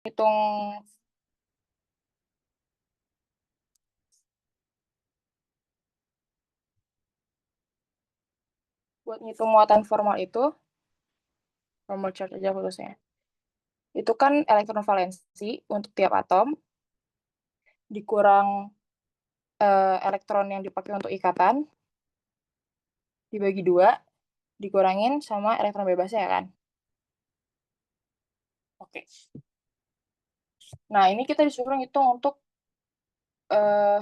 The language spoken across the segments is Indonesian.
hitung buat ngitung muatan formal itu, formal charge aja khususnya. Itu kan elektron valensi untuk tiap atom dikurang elektron yang dipakai untuk ikatan dibagi 2 dikurangin sama elektron bebasnya kan. Oke. Nah, ini kita disuruh ngitung untuk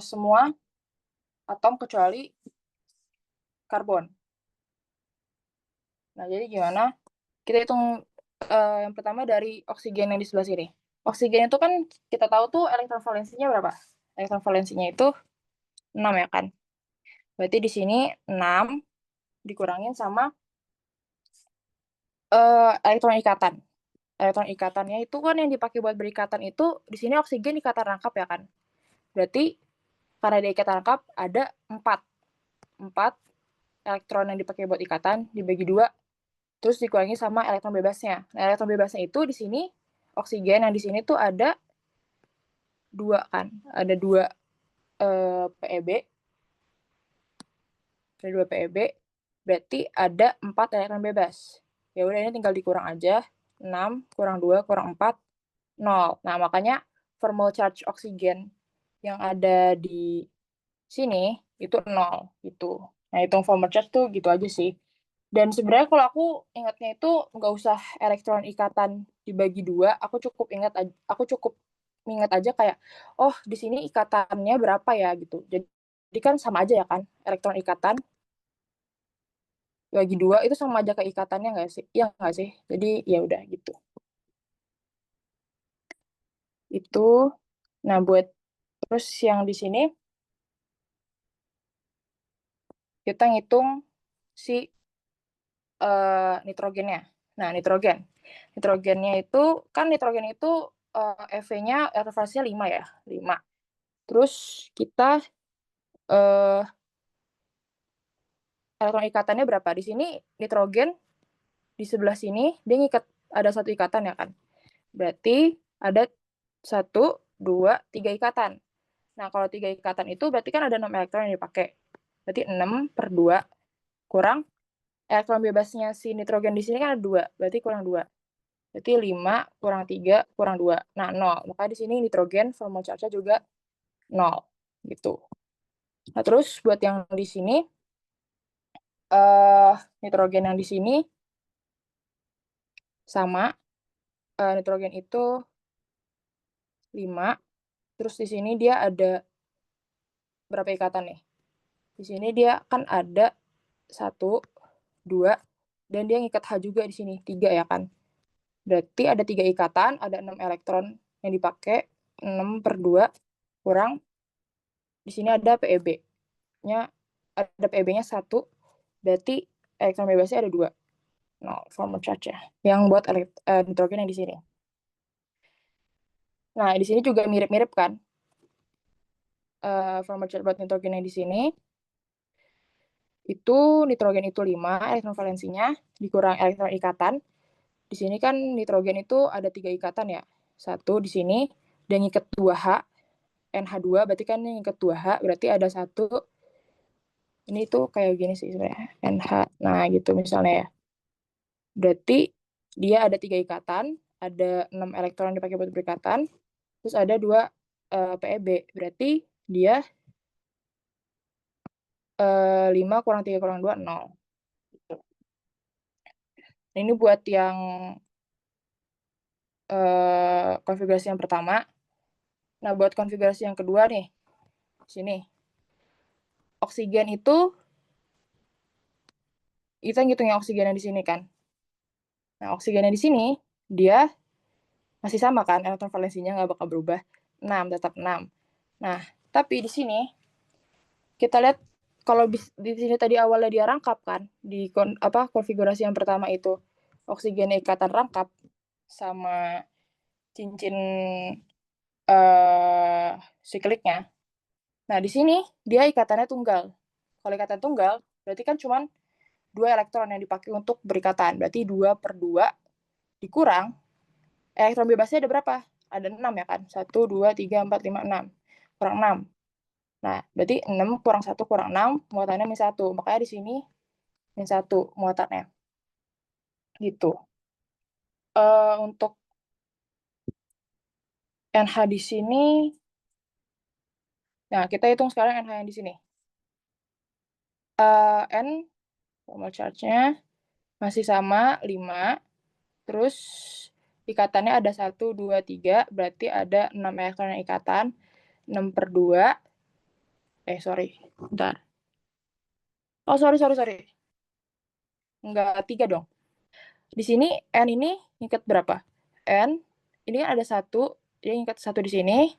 semua atom kecuali karbon. Nah, jadi gimana? Kita hitung yang pertama dari oksigen yang di sebelah sini. Oksigen itu kan kita tahu tuh elektron valensinya berapa? Elektron valensinya itu 6 ya kan? Berarti di sini 6 dikurangin sama elektron ikatan. Elektron ikatannya itu kan yang dipakai buat berikatan itu di sini oksigen ikatan rangkap ya kan? Berarti karena di ikatan rangkap ada 4 elektron yang dipakai buat ikatan dibagi 2 terus dikurangi sama elektron bebasnya. Nah, elektron bebasnya itu di sini oksigen yang di sini tuh ada 2 kan? Ada 2 PeB. Ada 2 PeB. Berarti ada 4 elektron bebas. Ya udah ini tinggal dikurang aja. 6 kurang 2 kurang 4 0. Nah, makanya formal charge oksigen yang ada di sini itu 0 gitu. Nah, hitung formal charge tuh gitu aja sih. Dan sebenarnya kalau aku ingatnya itu nggak usah elektron ikatan dibagi 2, aku cukup ingat aja kayak oh di sini ikatannya berapa ya gitu. Jadi kan sama aja ya kan elektron ikatan bagi 2 itu sama aja kayak ikatannya nggak sih? Iya nggak sih? Jadi ya udah gitu. Itu nah buat terus yang di sini kita ngitung si nitrogennya. Nah, nitrogennya itu kan nitrogen itu EV-nya elevasinya 5 ya, 5. Terus kita elektron ikatannya berapa? Di sini nitrogen di sebelah sini dia ngikat ada satu ikatan ya kan. Berarti ada 1, 2, 3 ikatan. Nah, kalau 3 ikatan itu berarti kan ada 6 elektron yang dipakai. Berarti 6/2 kurang elektron bebasnya si nitrogen di sini kan ada 2, berarti kurang 2. Berarti 5 kurang 3 kurang 2. Nah, 0. Maka di sini nitrogen formal charge-nya juga 0. Gitu. Nah, terus buat yang di sini, nitrogen yang di sini sama, nitrogen itu 5. Terus di sini dia ada berapa ikatan nih? Di sini dia kan ada 1, 2, dan dia ngikat H juga di sini, 3 ya kan? Berarti ada 3 ikatan, ada 6 elektron yang dipakai, 6/2 kurang di sini ada PeB-nya ada PeB-nya 1, berarti elektron bebasnya ada 2. 0 formal charge ya. Yang buat nitrogen yang di sini. Nah, di sini juga mirip-mirip kan? Formal charge buat nitrogen yang di sini itu nitrogen itu 5 elektron valensinya dikurang elektron ikatan. Di sini kan nitrogen itu ada 3 ikatan ya. 1 di sini dan ngikat 2H, NH2 berarti kan ini ngikat 2H, berarti ada 1 ini tuh kayak gini sih sebenarnya, NH. Nah, gitu misalnya ya. Berarti dia ada 3 ikatan, ada 6 elektron dipakai buat berikatan, terus ada 2 PeB. Berarti dia 5 kurang 3 kurang 2 0. Gitu. Nah, ini buat yang konfigurasi yang pertama. Nah, buat konfigurasi yang kedua nih, sini. Oksigen itu kita ngitungnya oksigennya di sini kan. Nah, oksigennya di sini dia masih sama kan, elektron valensinya nggak bakal berubah. 6, tetap 6. Nah, tapi di sini kita lihat kalau di sini tadi awalnya dia rangkap kan, di konfigurasi yang pertama itu oksigen ikatan rangkap sama cincin sikliknya. Nah, di sini dia ikatannya tunggal. Kalau ikatan tunggal, berarti kan cuma 2 elektron yang dipakai untuk berikatan. Berarti 2/2 dikurang elektron bebasnya ada berapa? ada 6 ya kan? 1, 2, 3, 4, 5, 6. Kurang 6. Nah, berarti 6 kurang 1 kurang 6, muatannya min 1. Makanya di sini min 1 muatannya. Gitu. Untuk NH di sini, nah kita hitung sekarang NH yang di sini. N, formal charge-nya masih sama, 5. Terus ikatannya ada 1, 2, 3, berarti ada 6 elektron ikatan. 6 per 2, sorry, bentar. Oh, sorry. Enggak, 3 dong. Di sini N ini ngikat berapa? N, ini kan ada 1, dia ngikat 1 di sini,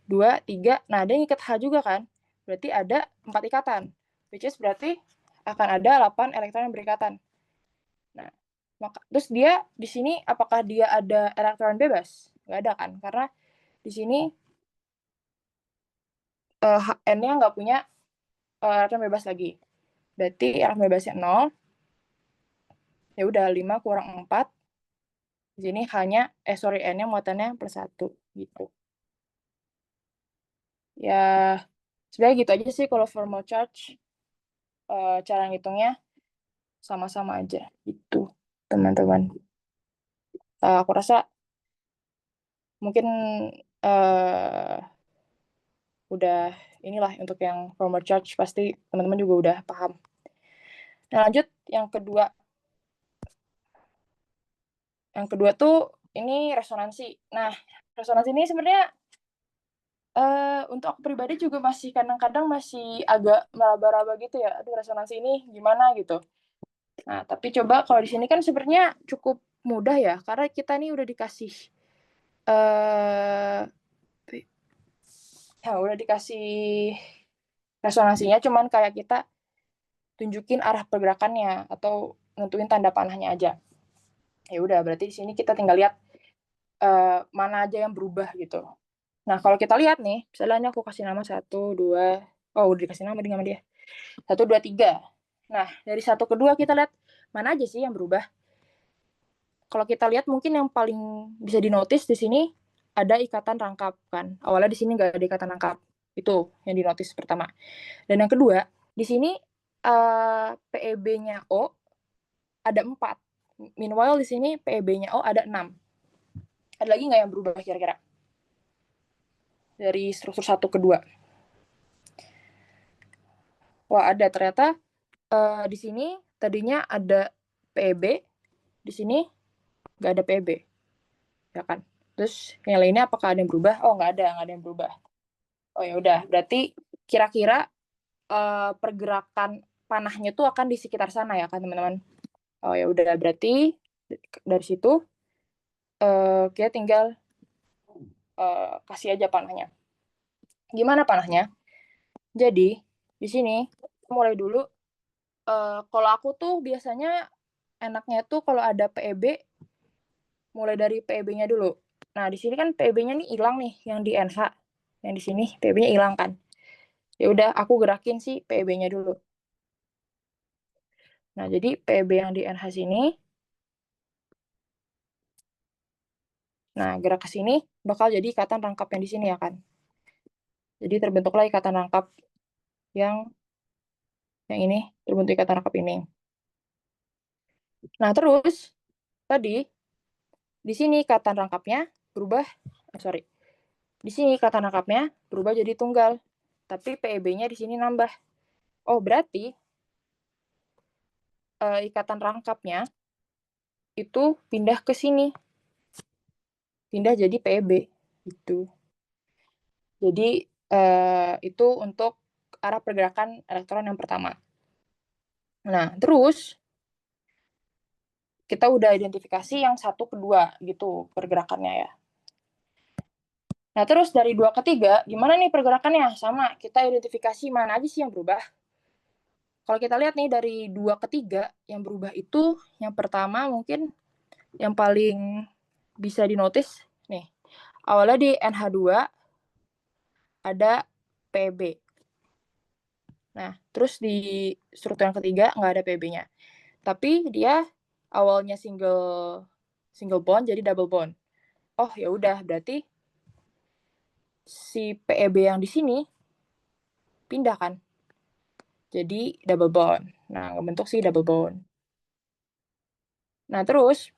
2, 3, nah dia ngikat H juga kan? Berarti ada 4 ikatan, which is berarti akan ada 8 elektron yang berikatan. Nah, terus dia di sini apakah dia ada elektron bebas? Nggak ada kan? Karena di sini N-nya nggak punya elektron bebas lagi. Berarti elektron bebasnya 0. Ya udah 5 kurang 4. Di sini hanya N-nya muatannya plus 1 gitu. Ya, sebenarnya gitu aja sih kalau formal charge. Cara ngitungnya sama-sama aja gitu, teman-teman. Aku rasa mungkin udah inilah untuk yang formal charge, pasti teman-teman juga udah paham. Nah, lanjut yang kedua. Yang kedua tuh ini resonansi. Nah, resonansi ini sebenarnya untuk aku pribadi juga masih kadang-kadang masih agak meraba-raba gitu ya. Aduh, resonansi ini gimana gitu. Nah, tapi coba kalau di sini kan sebenarnya cukup mudah ya, karena kita nih eh udah dikasih resonansinya, cuman kayak kita tunjukin arah pergerakannya atau nentuin tanda panahnya aja. Ya udah, berarti di sini kita tinggal lihat mana aja yang berubah gitu. Nah, kalau kita lihat nih, misalnya aku kasih nama 1, 2, udah dikasih nama sama dia. 1, 2, 3. Nah, dari 1 ke 2 kita lihat mana aja sih yang berubah. Kalau kita lihat mungkin yang paling bisa dinotis di sini ada ikatan rangkap kan. Awalnya di sini nggak ada ikatan rangkap. Itu yang dinotis pertama. Dan yang kedua, di sini PEB-nya O ada 4. Meanwhile di sini PEB-nya O ada 6. Ada lagi nggak yang berubah kira-kira? Dari struktur 1 ke 2. Wah, ada ternyata di sini tadinya ada PEB, di sini nggak ada PEB, ya kan? Terus yang lainnya apakah ada yang berubah? Oh, nggak ada yang berubah. Oh ya udah, berarti kira-kira pergerakan panahnya tuh akan di sekitar sana ya kan teman-teman? Oh ya udah, berarti dari situ kita tinggal kasih aja panahnya. Gimana panahnya? Jadi di sini mulai dulu. Kalau aku tuh biasanya enaknya tuh kalau ada PEB, mulai dari PEB-nya dulu. Nah, di sini kan PEB-nya nih hilang nih, yang di NH. Yang di sini PEB-nya hilang kan. Ya udah, aku gerakin sih PEB-nya dulu. Nah, jadi PEB yang di NH sini, nah gerak ke sini bakal jadi ikatan rangkap yang di sini ya kan. Jadi terbentuklah ikatan rangkap yang ini, terbentuk ikatan rangkap ini. Nah, terus tadi di sini ikatan rangkapnya berubah, di sini ikatan rangkapnya berubah jadi tunggal. Tapi PEB-nya di sini nambah. Oh, berarti ikatan rangkapnya itu pindah ke sini. Pindah jadi PEB gitu. Jadi itu untuk arah pergerakan elektron yang pertama. Nah, terus kita udah identifikasi yang 1 ke 2 gitu pergerakannya ya. Nah, terus dari 2 ke 3, gimana nih pergerakannya? Sama, kita identifikasi mana aja sih yang berubah. Kalau kita lihat nih dari 2 ke 3, yang berubah itu yang pertama mungkin yang paling bisa dinotis nih. Awalnya di NH2 ada PB. Nah, terus di struktur yang ketiga nggak ada PB-nya. Tapi dia awalnya single bond jadi double bond. Oh, ya udah, berarti si PEB yang di sini pindah kan, jadi double bond. Nah, ngebentuk si double bond. Nah, terus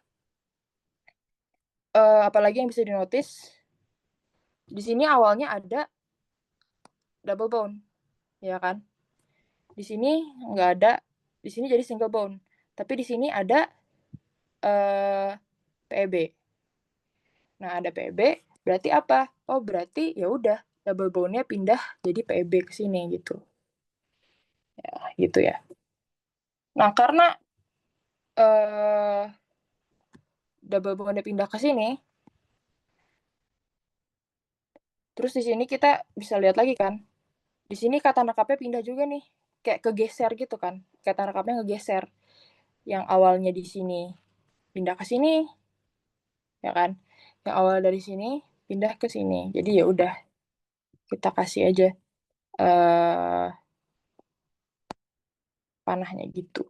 apalagi yang bisa di-notice, di sini awalnya ada double bond, ya kan? Di sini nggak ada, di sini jadi single bond. Tapi di sini ada PEB. Nah, ada PEB, berarti apa? Oh, berarti ya udah double bond-nya pindah jadi PEB ke sini gitu. Ya, gitu ya. Nah, karena double bond-nya pindah ke sini, terus di sini kita bisa lihat lagi kan. Di sini kata nangkapnya pindah juga nih. Kayak kegeser gitu kan. Kata nangkapnya ngegeser. Yang awalnya di sini pindah ke sini, ya kan? Yang awal dari sini pindah ke sini. Jadi ya udah kita kasih aja eh panahnya gitu.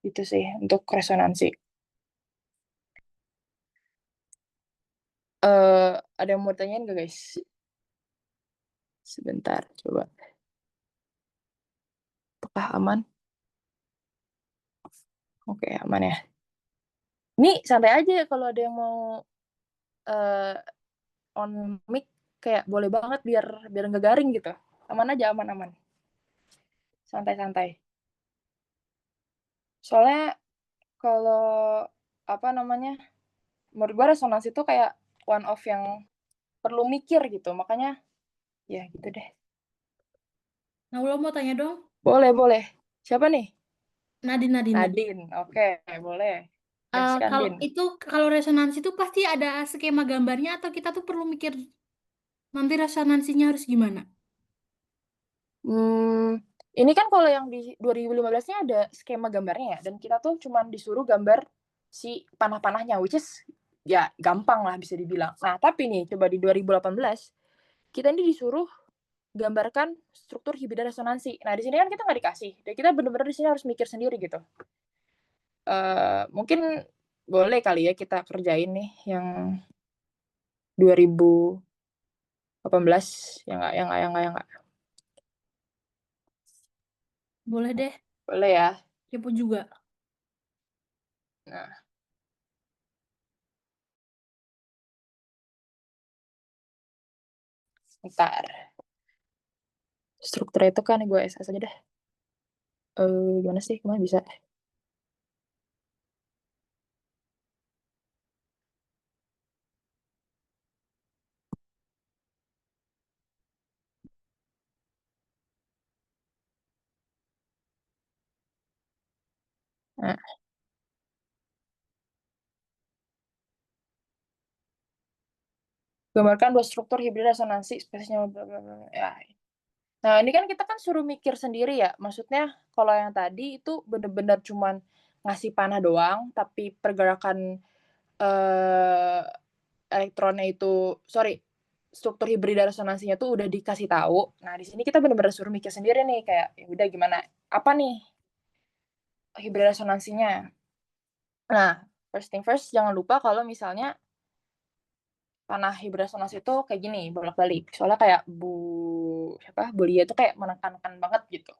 Itu sih untuk resonansi. Ada yang mau tanyain gak guys? Sebentar, coba. Apakah aman? Oke, aman ya. Ini santai aja kalau ada yang mau eh on mic kayak boleh banget biar biar nggak garing gitu. Aman aja, aman-aman. Santai-santai. Soalnya kalau apa namanya, menurut gue resonansi itu kayak one of yang perlu mikir gitu. Makanya ya gitu deh. Nah, lo mau tanya dong? Boleh, boleh. Siapa nih? Nadine, Nadine, Nadine. Nadine. Oke, boleh. Gaskan, Kalau Din. itu kalau resonansi itu pasti ada skema gambarnya atau kita tuh perlu mikir nanti resonansinya harus gimana? Ini kan kalau yang di 2015-nya ada skema gambarnya ya, dan kita tuh cuman disuruh gambar si panah-panahnya, which is ya gampang lah bisa dibilang. Nah, tapi nih coba di 2018 kita ini disuruh gambarkan struktur hibrid resonansi. Nah, di sini kan kita nggak dikasih, dan kita bener-bener di sini harus mikir sendiri gitu. Mungkin boleh kali ya kita kerjain nih yang 2018, ya nggak, ya nggak, ya nggak, ya nggak. Boleh deh, Boleh ya. kepo juga. Nah, ntar. Strukturnya itu kan gue SS aja deh. Gimana sih? Kemana bisa? Nah, gambarkan dua struktur hibrid resonansi spesiesnya. Ya. Nah, ini kan kita kan suruh mikir sendiri ya. Maksudnya kalau yang tadi itu bener-bener cuman ngasih panah doang, tapi pergerakan eh, elektronnya itu, sorry, struktur hibrid resonansinya tuh udah dikasih tahu. Nah, di sini kita bener-bener suruh mikir sendiri nih, kayak ya udah gimana, apa nih hibrid resonansinya. Nah, first thing first, jangan lupa kalau misalnya panah resonansi itu kayak gini, bolak-balik. Soalnya kayak Bu Lia itu kayak menekankan banget gitu.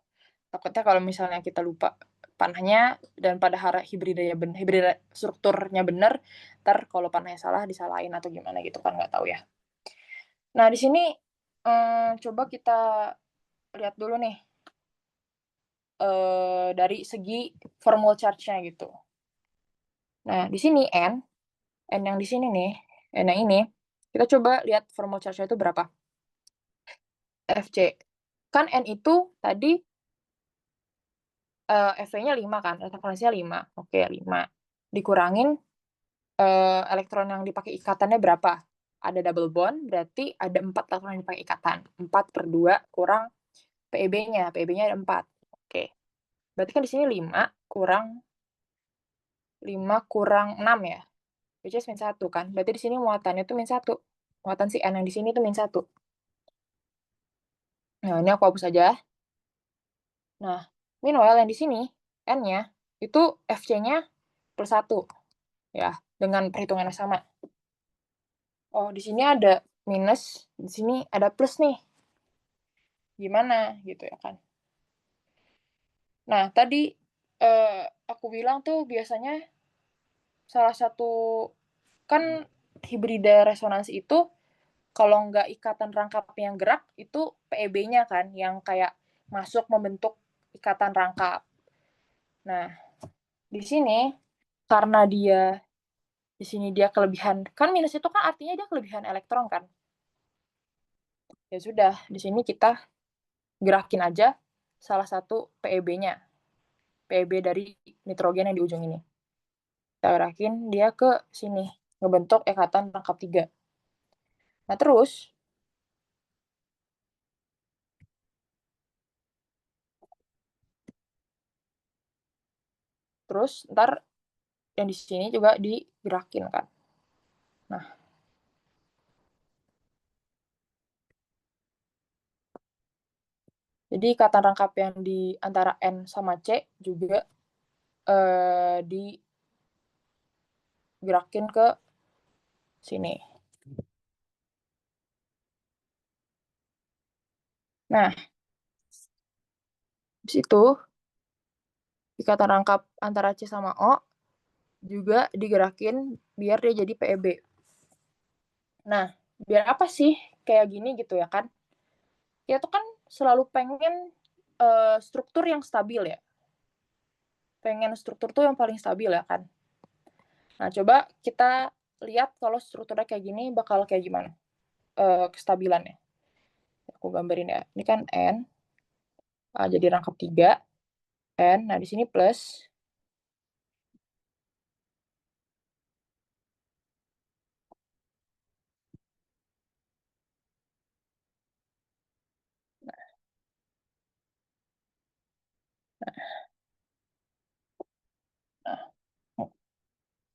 Takutnya kalau misalnya kita lupa panahnya dan pada hibridanya hibrid strukturnya bener, ntar kalau panahnya salah disalahin atau gimana gitu kan nggak tahu ya. Nah, di sini coba kita lihat dulu nih dari segi formal charge-nya gitu. Nah, di sini N yang di sini nih, N yang ini, kita coba lihat formal charge-nya itu berapa. FC. Kan N itu tadi FV-nya 5 kan, elektron 5. Oke, 5. Dikurangin elektron yang dipakai ikatannya berapa? Ada double bond, berarti ada 4 elektron yang dipakai ikatan. 4/2 kurang PEB-nya. PEB-nya ada 4. Oke. Berarti kan di sini 5 kurang 6 ya. Which is min 1 kan. Berarti di sini muatannya tuh min 1. Muatan si N yang di sini tuh min 1. Nah, ini aku hapus aja. Nah, meanwhile yang di sini, N-nya, itu FC-nya +1. Ya, dengan perhitungan yang sama. oh di sini ada minus, di sini ada plus nih. Gimana gitu ya kan. Nah, tadi aku bilang tuh biasanya salah satu kan hibrida resonansi itu kalau nggak ikatan rangkap yang gerak itu PEB-nya kan yang kayak masuk membentuk ikatan rangkap. Nah, di sini karena dia di sini dia kelebihan kan minus itu kan artinya dia kelebihan elektron kan. Ya sudah, di sini kita gerakin aja salah satu PEB-nya. PEB dari nitrogen yang di ujung ini. Kita gerakin dia ke sini, ngebentuk ikatan rangkap 3. Nah, terus ntar yang di sini juga digerakin kan. Nah, jadi ikatan rangkap yang di antara N sama C juga digerakin ke sini. Nah, di situ ikatan rangkap antara C sama O juga digerakin biar dia jadi PEB. Nah, biar apa sih kayak gini gitu ya kan? Kita tuh kan selalu pengen struktur yang stabil ya. Pengen struktur tuh yang paling stabil ya kan. Nah, coba kita lihat kalau strukturnya kayak gini bakal kayak gimana kestabilannya. Aku gambarin ya. Ini kan N, jadi rangkap 3, N. Nah, di sini plus. Nah,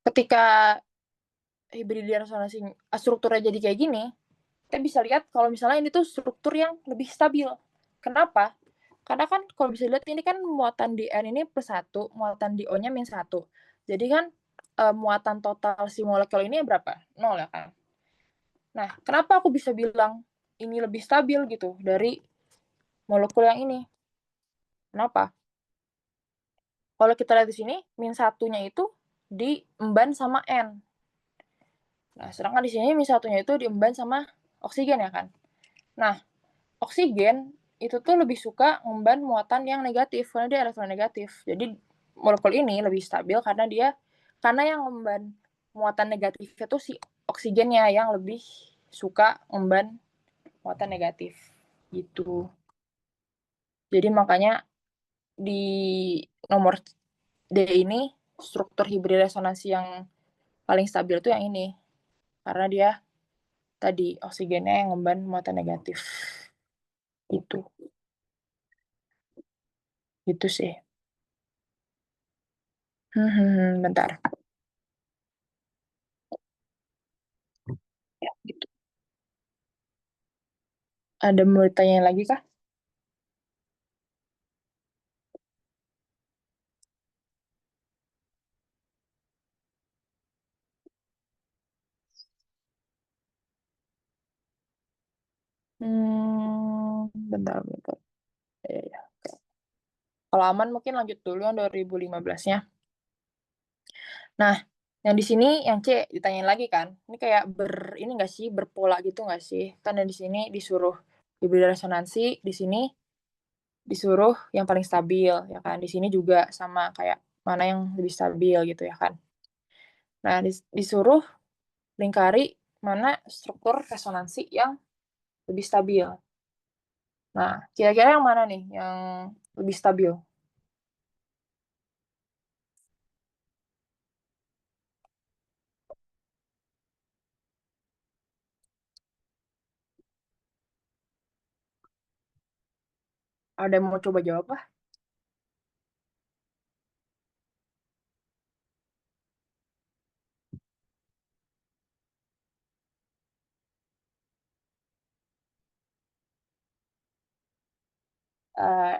ketika hibridin resonansi strukturnya jadi kayak gini, kita bisa lihat kalau misalnya ini tuh struktur yang lebih stabil. Kenapa? Karena kan kalau bisa lihat ini kan muatan di N ini plus 1, muatan di O-nya minus 1. Jadi kan muatan total si molekul ini berapa? 0 ya kan? Nah, kenapa aku bisa bilang ini lebih stabil gitu dari molekul yang ini? Kenapa? Kalau kita lihat di sini, min satunya itu diemban sama N. Nah, sedangkan di sini min satunya itu diemban sama oksigen ya kan? Nah, oksigen itu tuh lebih suka ngemban muatan yang negatif karena dia elektron negatif. Jadi molekul ini lebih stabil karena yang ngemban muatan negatif itu si oksigennya yang lebih suka ngemban muatan negatif gitu. Jadi makanya di nomor D ini struktur hibrid resonansi yang paling stabil itu yang ini karena dia tadi oksigennya yang ngemban muatan negatif itu gitu sih. Bentar ya gitu. Ada mau ditanya lagi kah? Bentar. Ya, ya. Kalau aman mungkin lanjut dulu yang 2015-nya. Nah, yang di sini yang C ditanyain lagi kan. Ini kayak ini nggak sih berpola gitu nggak sih? Kan yang di sini disuruh hibrid resonansi, di sini disuruh yang paling stabil ya kan. Di sini juga sama kayak mana yang lebih stabil gitu ya kan. Nah, disuruh lingkari mana struktur resonansi yang lebih stabil. Nah, kira-kira yang mana nih yang lebih stabil? Ada yang mau coba jawab?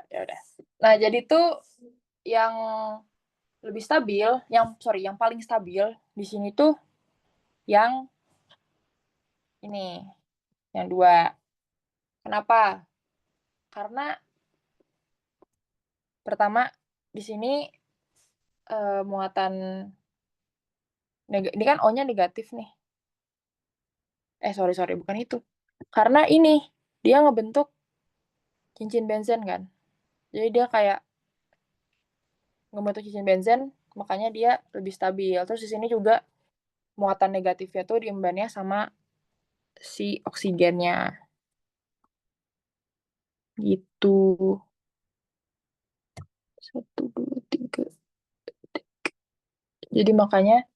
Ya udah. Nah, jadi tuh yang lebih stabil, yang paling stabil di sini tuh yang ini, yang 2. Kenapa? Karena pertama di sini, muatan ini kan O-nya negatif nih. Sorry, bukan itu. Karena ini, dia ngebentuk cincin benzen kan. Jadi dia kayak ngebentuk cincin benzen, makanya dia lebih stabil. Terus di sini juga muatan negatifnya tuh diembannya sama si oksigennya. Gitu. 1, 2, 3. Jadi makanya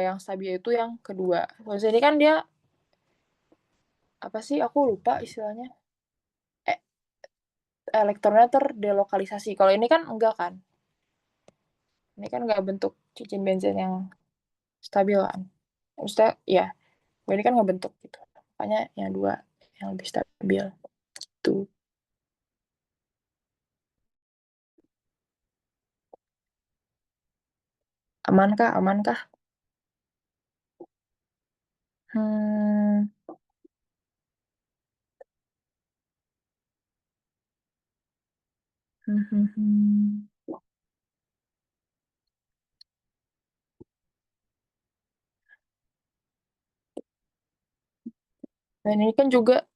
yang stabil itu yang kedua. Kalau ini kan dia apa sih? Aku lupa istilahnya. Eh, elektronnya terdelokalisasi. Kalau ini kan enggak kan? Ini kan enggak bentuk cincin benzen yang stabil kan? Maksudnya, ya, ini kan ngebentuk gitu. Makanya yang 2 yang lebih stabil. Tuh. Aman kah? Aman kah? Hmm. Hmm, hmm, hmm. Dan ini kan juga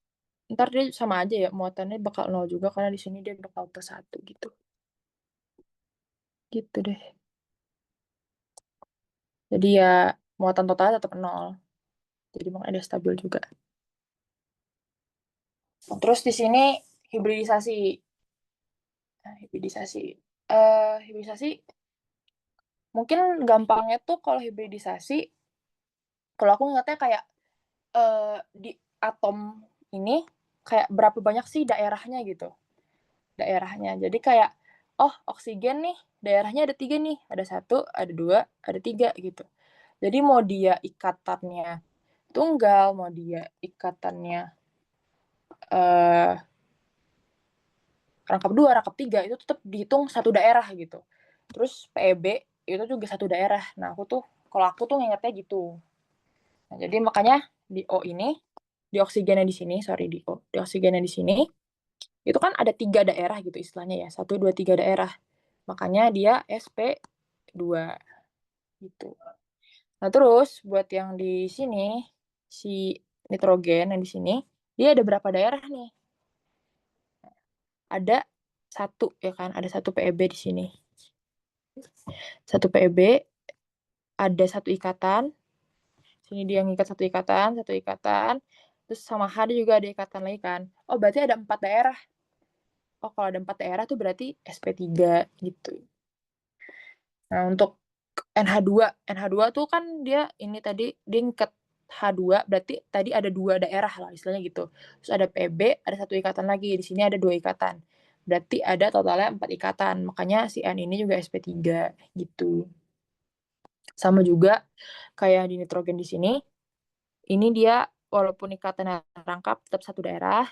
ntar dia sama aja ya, muatannya bakal 0 juga karena di sini dia bakal plus 1 gitu. Gitu deh. Jadi ya muatan totalnya tetap 0. Jadi makanya dia stabil juga. Terus di sini hibridisasi. Nah, hibridisasi mungkin gampangnya tuh kalau hibridisasi, kalau aku ngeliatnya kayak di atom ini kayak berapa banyak sih daerahnya gitu. Daerahnya. Jadi kayak, oh oksigen nih daerahnya ada 3 nih. Ada 1, ada 2, ada 3 gitu. Jadi mau dia ikatannya tunggal, mau dia ikatannya eh rangkap 2, rangkap 3 itu tetap dihitung satu daerah gitu. Terus PEB itu juga satu daerah. Nah, kalau aku tuh ngingetnya gitu. Nah, jadi makanya di O ini, di oksigennya di sini, sorry di O, di oksigennya di sini, itu kan ada 3 daerah gitu istilahnya ya. 1, 2, 3 daerah. Makanya dia sp2 gitu. Nah, terus buat yang di sini, si nitrogen yang di sini, dia ada berapa daerah nih? Ada 1 ya kan, ada 1 PEB di sini. 1 PEB, ada 1 ikatan, sini dia ngikat 1 ikatan, 1 ikatan, terus sama H juga ada ikatan lagi kan. Oh, berarti ada 4 daerah. Oh, kalau ada 4 daerah tuh berarti sp3 gitu. Nah, untuk NH2 tuh kan dia ini tadi dia ngikat H2 berarti tadi ada 2 daerah lah istilahnya gitu. Terus ada PB, ada 1 ikatan lagi. Di sini ada 2 ikatan. Berarti ada totalnya 4 ikatan. Makanya si N ini juga sp3 gitu. Sama juga kayak di nitrogen di sini. Ini dia walaupun ikatannya rangkap tetap satu daerah.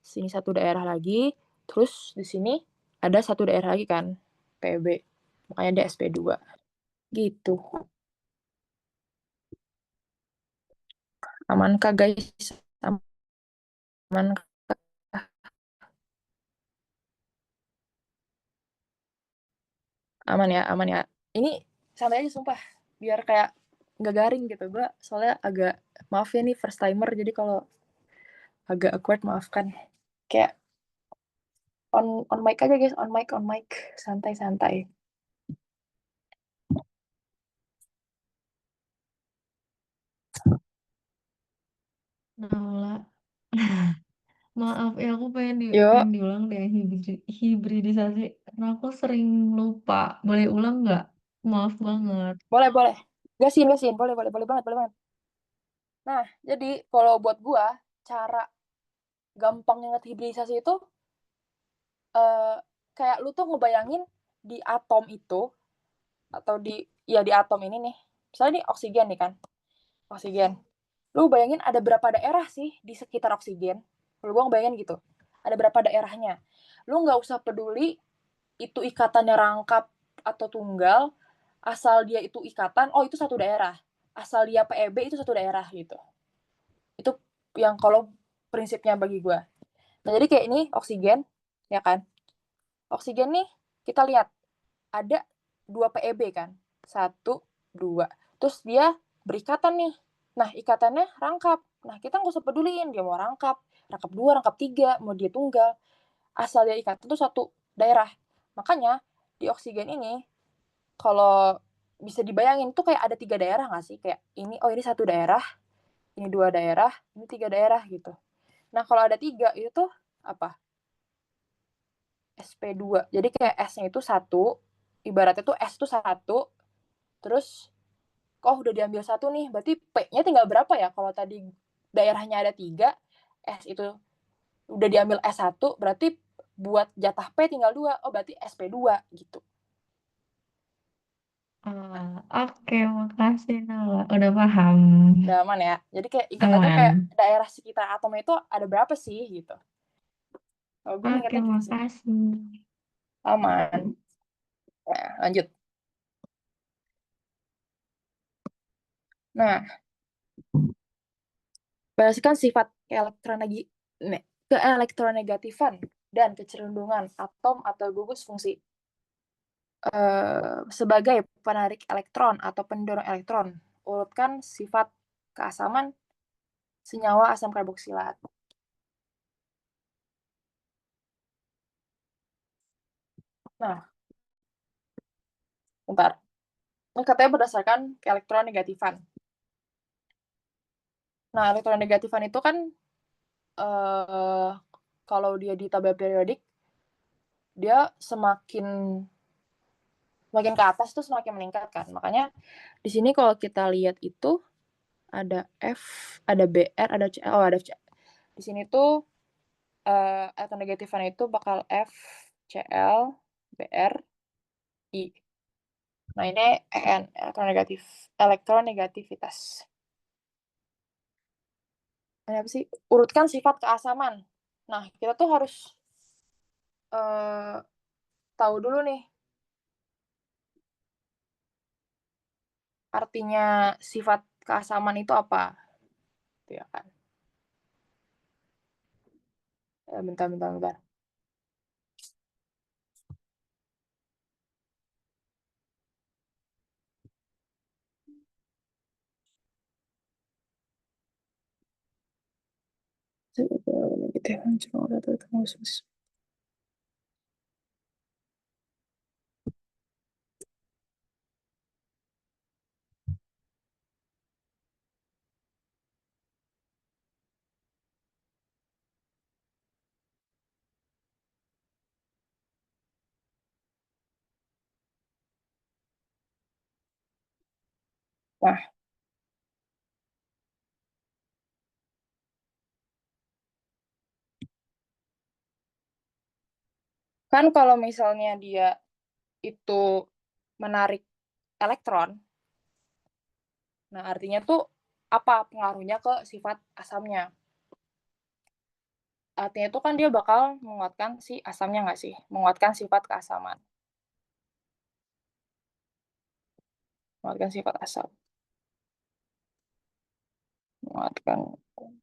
Sini satu daerah lagi. Terus di sini ada satu daerah lagi kan, PB. Makanya dia sp2. Gitu. Amankah guys? Aman, aman ya, aman ya. Ini santai aja sumpah, biar kayak nggak garing gitu. Gue soalnya agak, maaf ya nih first timer, jadi kalau agak awkward maafkan. Kayak on mic aja guys, on mic, santai-santai. Naula. Maaf ya aku pengen Yuk, diulang deh hibridisasi karena aku sering lupa. Boleh ulang nggak? Maaf banget. boleh. Gasin, boleh banget, boleh banget. Nah, jadi kalau buat gua, cara gampang inget hibridisasi itu, eh kayak lu tuh ngebayangin di atom itu, atau di atom ini nih, misalnya ini oksigen nih kan, oksigen. Lu bayangin ada berapa daerah sih di sekitar oksigen? Kalau gue bayangin gitu, ada berapa daerahnya. Lu nggak usah peduli itu ikatannya rangkap atau tunggal, asal dia itu ikatan, oh itu satu daerah. asal dia PEB itu satu daerah gitu. Itu yang kalau prinsipnya bagi gue. Nah, jadi kayak ini oksigen, ya kan? Oksigen nih kita lihat ada 2 PEB kan. Satu, dua. Terus dia berikatan nih. Nah, ikatannya rangkap. Nah, kita nggak usah peduliin dia mau rangkap 2, rangkap 3, mau dia tunggal. Asal dia ikatan tuh satu daerah. Makanya di oksigen ini kalau bisa dibayangin tuh kayak ada 3 daerah nggak sih? Kayak ini, oh ini satu daerah, ini 2 daerah, ini 3 daerah gitu. Nah, kalau ada 3 itu tuh apa? SP2. Jadi kayak S-nya itu satu, ibaratnya tuh S tuh satu, terus oh udah diambil satu nih, berarti P-nya tinggal berapa ya? Kalau tadi daerahnya ada 3, S itu udah diambil S1, berarti buat jatah P tinggal 2. Oh, berarti SP2 gitu. Oh, oke, makasih Nala. Udah paham. Udah aman ya? Jadi kayak ikatannya kayak Aman. daerah sekitar atom itu ada berapa sih gitu. Kalau gue Oke, mikirnya gitu sih. makasih. Aman. Nah, lanjut. Nah, berdasarkan sifat keelektronegatifan dan kecenderungan atom atau gugus fungsi sebagai penarik elektron atau pendorong elektron. Urutkan sifat keasaman senyawa asam karboksilat. Nah, bentar. Ini katanya berdasarkan keelektronegatifan. Nah, elektronegatifan itu kan eh, kalau dia di tabel periodik, dia semakin ke atas tuh semakin meningkat kan. Makanya di sini kalau kita lihat itu ada F, ada BR, ada CL, oh ada C. Di sini tuh elektronegatifan itu bakal F, CL, BR, I. Nah, ini EN, elektronegativitas. Ini apa sih? Urutkan sifat keasaman. Nah, kita tuh harus eh, tahu dulu nih artinya sifat keasaman itu apa, gitu ya kan? Bentar, bentar, bentar. Nah, kan kalau misalnya dia itu menarik elektron, nah artinya tuh apa pengaruhnya ke sifat asamnya? Artinya itu kan dia bakal menguatkan si asamnya nggak sih? Menguatkan sifat keasaman. Menguatkan sifat asam. Menguatkan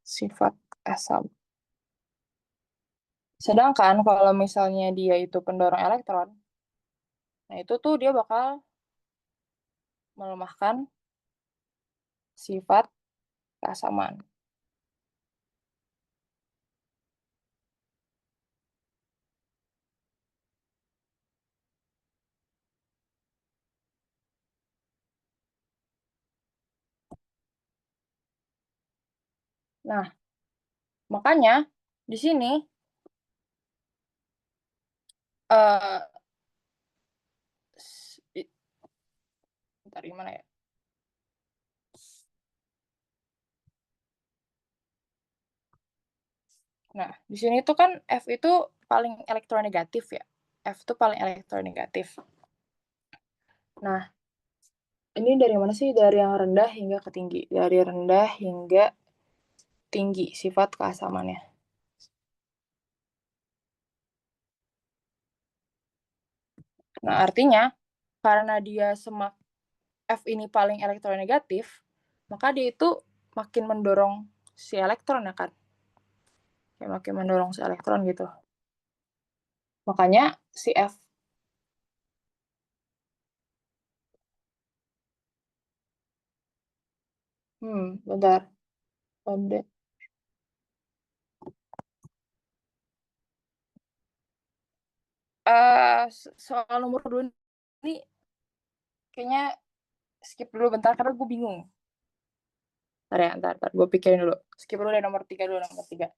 sifat asam. Sedangkan kalau misalnya dia itu pendorong elektron, nah itu tuh dia bakal melemahkan sifat keasaman. Nah, makanya di sini eh bentar gimana ya? Nah, di sini tuh kan F itu paling elektronegatif ya. F itu paling elektronegatif. Nah, ini dari mana sih? Dari yang rendah hingga ke tinggi. Dari rendah hingga tinggi sifat keasamannya. Nah, artinya karena dia F ini paling elektronegatif, maka dia itu makin mendorong si elektron ya kan, kayak makin mendorong si elektron gitu. Makanya si F bentar. Ode. Soal nomor 2 ini kayaknya skip dulu bentar karena gue bingung. Ntar ya, ntar gue pikirin dulu. Skip dulu deh nomor 3 dulu, nomor 3.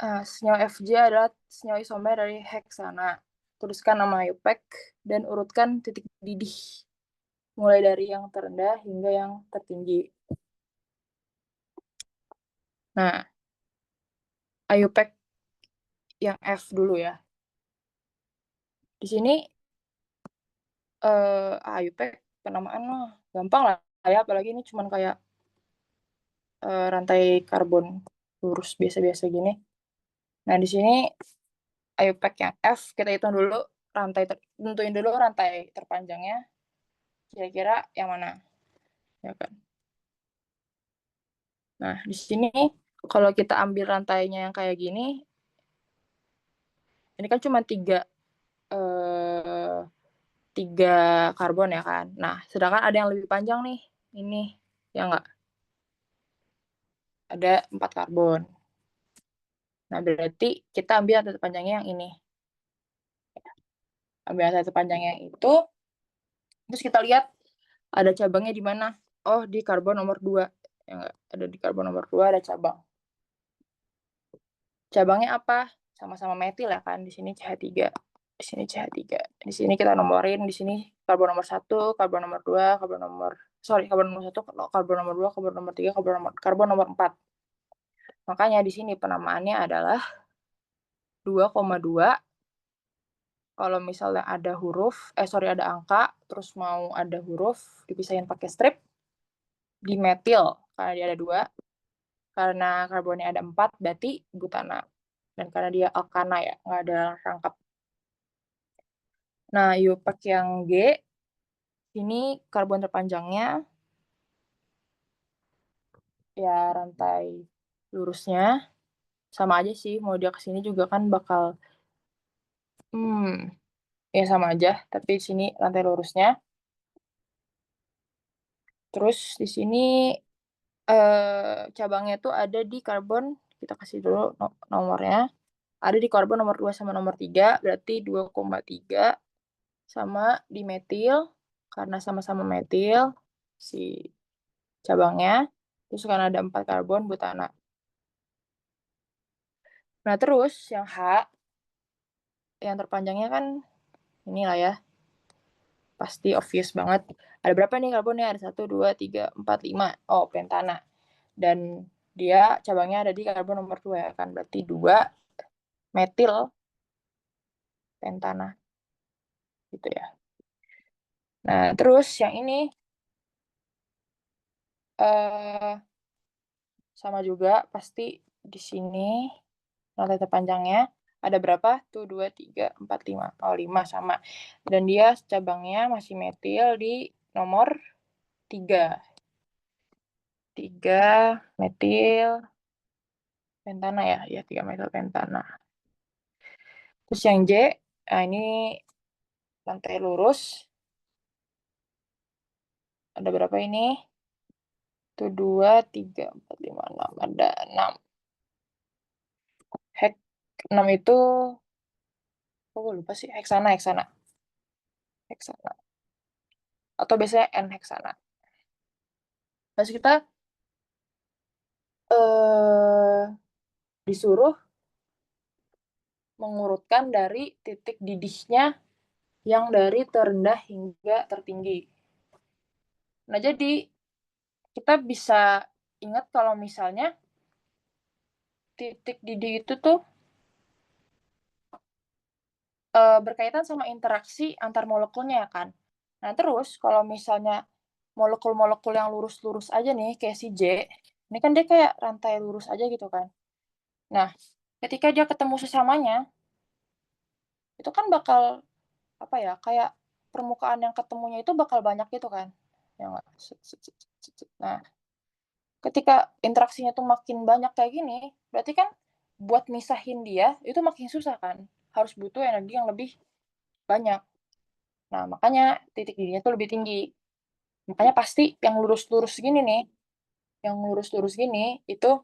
Senyawa Fj adalah senyawa isomer dari heksana. Tuliskan nama IUPAC dan urutkan titik didih mulai dari yang terendah hingga yang tertinggi. Nah, IUPAC yang F dulu ya. Di sini IUPAC penamaan mah gampang lah ya, apalagi ini cuman kayak rantai karbon lurus biasa-biasa gini. Nah, di sini IUPAC yang F kita hitung dulu tentuin dulu rantai terpanjangnya kira-kira yang mana, ya kan? Nah, di sini kalau kita ambil rantainya yang kayak gini, ini kan cuma eh, tiga karbon ya kan. Nah, sedangkan ada yang lebih panjang nih, ini ya enggak, ada 4 karbon. Nah, berarti kita ambil rantai terpanjangnya yang ini. Ambil rantai terpanjangnya itu, terus kita lihat ada cabangnya di mana. Oh, di karbon nomor 2. Ya enggak, ada di karbon nomor 2 ada cabang. Cabangnya apa? Sama-sama metil ya kan, di sini CH3. Di sini CH3. Di sini kita nomorin, di sini karbon nomor 1, karbon nomor 2, karbon nomor 1, karbon nomor 2, karbon nomor 3, karbon nomor 4. Makanya di sini penamaannya adalah 2,2. Kalau misalnya ada ada angka, terus mau ada huruf, dipisahin pakai strip, di metil, karena dia ada 2, karena karbonnya ada 4, berarti butana. Dan karena dia alkana ya, nggak ada rangkap. Nah, IUPAC yang G, ini karbon terpanjangnya, ya rantai lurusnya, sama aja sih, mau dia kesini juga kan bakal, ya sama aja, tapi di sini rantai lurusnya. Terus di sini cabangnya tuh ada di karbon, kita kasih dulu nomornya, ada di karbon nomor 2 sama nomor 3, berarti 2,3 sama di metil, karena sama-sama metil, si cabangnya, terus karena ada 4 karbon butana. Nah, terus yang H, yang terpanjangnya kan inilah ya, pasti obvious banget. Ada berapa nih karbonnya? Ada 1, 2, 3, 4, 5. Oh, pentana. Dan dia cabangnya ada di karbon nomor 2 ya kan, berarti 2 metil pentana gitu ya. Nah, terus yang ini eh sama juga pasti di sini rantai terpanjangnya ada berapa? Tuh 2, 3, 4, 5. Oh, 5 sama. Dan dia cabangnya masih metil di nomor 3. 3 metil pentana ya. Ya, 3 metil pentana. Terus yang J, nah ini rantai lurus. Ada berapa ini? Itu 2, 3, 4, 5, 6. Ada 6. Hek 6 itu, gue lupa sih. Heksana. Heksana. Atau biasanya N heksana. Terus kita eh, disuruh mengurutkan dari titik didihnya yang dari terendah hingga tertinggi. Nah, jadi kita bisa ingat kalau misalnya titik didih itu tuh berkaitan sama interaksi antar molekulnya ya kan. Nah, terus kalau misalnya molekul-molekul yang lurus-lurus aja nih, kayak si J, ini kan dia kayak rantai lurus aja gitu kan. Nah, ketika dia ketemu sesamanya, itu kan bakal, apa ya, kayak permukaan yang ketemunya itu bakal banyak gitu kan. Ya nggak? Nah, ketika interaksinya tuh makin banyak kayak gini, berarti kan buat misahin dia itu makin susah kan. Harus butuh energi yang lebih banyak. Nah, makanya titik didihnya tuh lebih tinggi. Makanya pasti yang lurus-lurus gini nih, yang lurus-lurus gini itu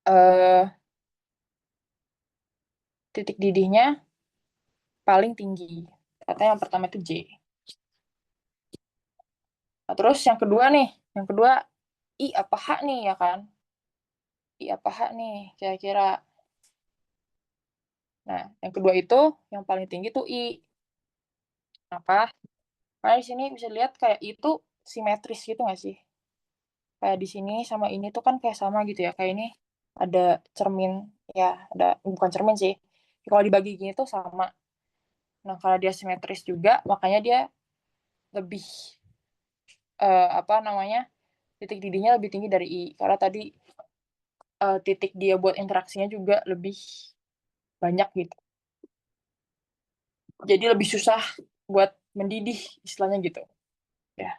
eh, titik didihnya paling tinggi. Katanya yang pertama itu J. Nah, terus yang kedua nih, yang kedua I apa H nih ya kan? I apa H nih kira-kira. Nah, yang kedua itu yang paling tinggi tuh I. Apa? Karena di sini bisa lihat kayak itu simetris gitu nggak sih? Kayak di sini sama ini tuh kan kayak sama gitu ya. Kayak ini ada cermin, ya ada bukan cermin sih. Kalau dibagi gini tuh sama. Nah, kalau dia simetris juga, makanya dia lebih apa namanya titik didihnya lebih tinggi dari I. Karena tadi titik dia buat interaksinya juga lebih banyak gitu. Jadi lebih susah buat mendidih istilahnya gitu. Ya.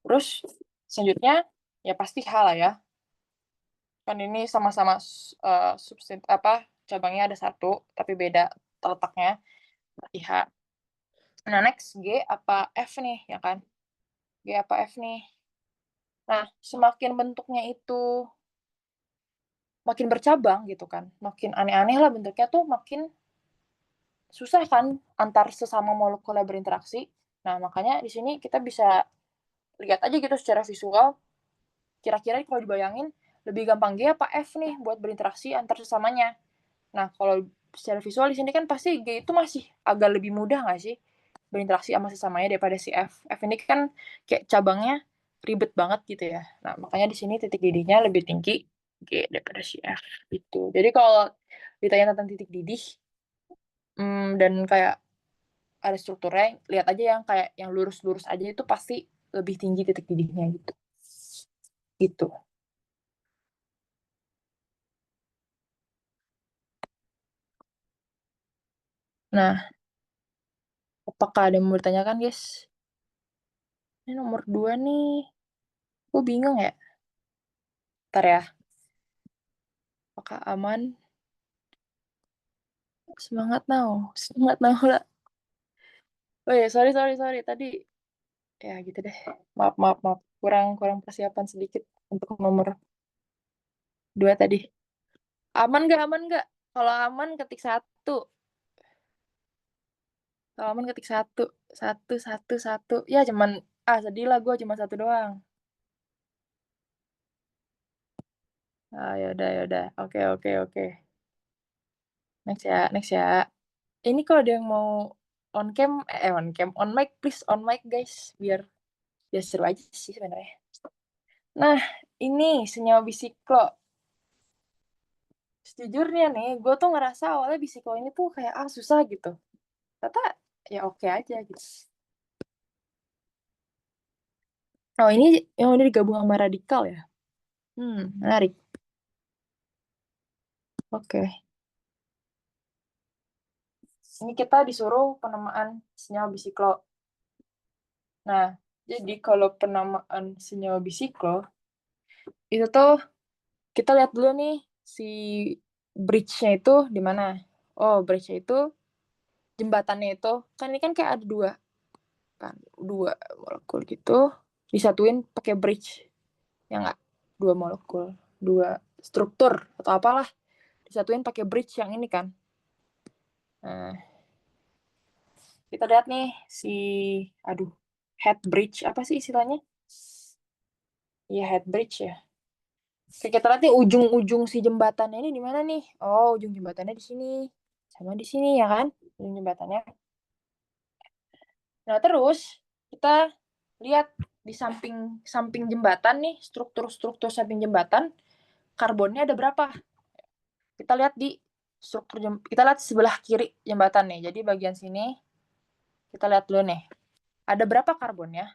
Terus selanjutnya ya pasti H lah ya. Kan ini sama-sama apa cabangnya ada satu tapi beda letaknya di H. Nah, next G apa F nih ya kan? G apa F nih? Nah, semakin bentuknya itu makin bercabang gitu kan, makin aneh-aneh lah bentuknya tuh makin susah kan antar sesama molekul berinteraksi. Nah, makanya di sini kita bisa lihat aja gitu secara visual, kira-kira kalau dibayangin lebih gampang G apa F nih buat berinteraksi antar sesamanya. Nah, kalau secara visual di sini kan pasti G itu masih agak lebih mudah nggak sih berinteraksi sama sesamanya daripada si F. F ini kan kayak cabangnya ribet banget gitu ya. Nah, makanya di sini titik didihnya lebih tinggi G daripada si F itu. Jadi kalau ditanya tentang titik didih dan kayak ada strukturnya, lihat aja yang kayak yang lurus-lurus aja itu pasti lebih tinggi titik didihnya gitu. Gitu. Nah, apakah ada yang mau ditanyakan, guys? Ini nomor 2 nih. Gue bingung ya. Ntar ya. Apakah aman? Semangat now. Semangat now lah. Oh ya, sorry, sorry, sorry. Tadi, ya gitu deh. Maaf, maaf, maaf. Kurang, kurang persiapan sedikit untuk nomor 2 tadi. Aman nggak, aman nggak? Kalau aman, ketik satu. Kalau aman, ketik satu. Satu, satu, satu. Ya, cuman, sedih lah gue cuma satu doang. Yaudah, yaudah. Oke, oke, oke. Next ya, next ya. Ini kalau ada yang mau on cam, on mic, please on mic guys, biar seru aja sih sebenarnya. Nah, ini senyawa bisiklo. Sejujurnya nih, gue tuh ngerasa awalnya bisiklo ini tuh kayak susah gitu. Ternyata ya oke aja gitu. Oh ini digabung sama radikal ya. Menarik. Oke. Ini kita disuruh penamaan senyawa bisiklo. Nah, jadi kalau penamaan senyawa bisiklo itu tuh kita lihat dulu nih si bridge-nya itu di mana. Oh, bridge-nya itu jembatannya itu kan ini kan kayak ada dua kan, dua molekul gitu disatuin pakai bridge, ya nggak? Dua molekul, dua struktur atau apalah disatuin pakai bridge yang ini kan. Nah, kita lihat nih si aduh head bridge apa sih istilahnya? Iya head bridge ya. Oke, kita lihat nih ujung-ujung si jembatannya ini di mana nih? Oh, ujung jembatannya di sini. Sama di sini ya kan? Ujung jembatannya. Nah, terus kita lihat di samping samping jembatan nih, struktur-struktur samping jembatan, karbonnya ada berapa? Kita lihat di kita lihat sebelah kiri jembatan nih. Jadi bagian sini kita lihat dulu nih. Ada berapa karbonnya?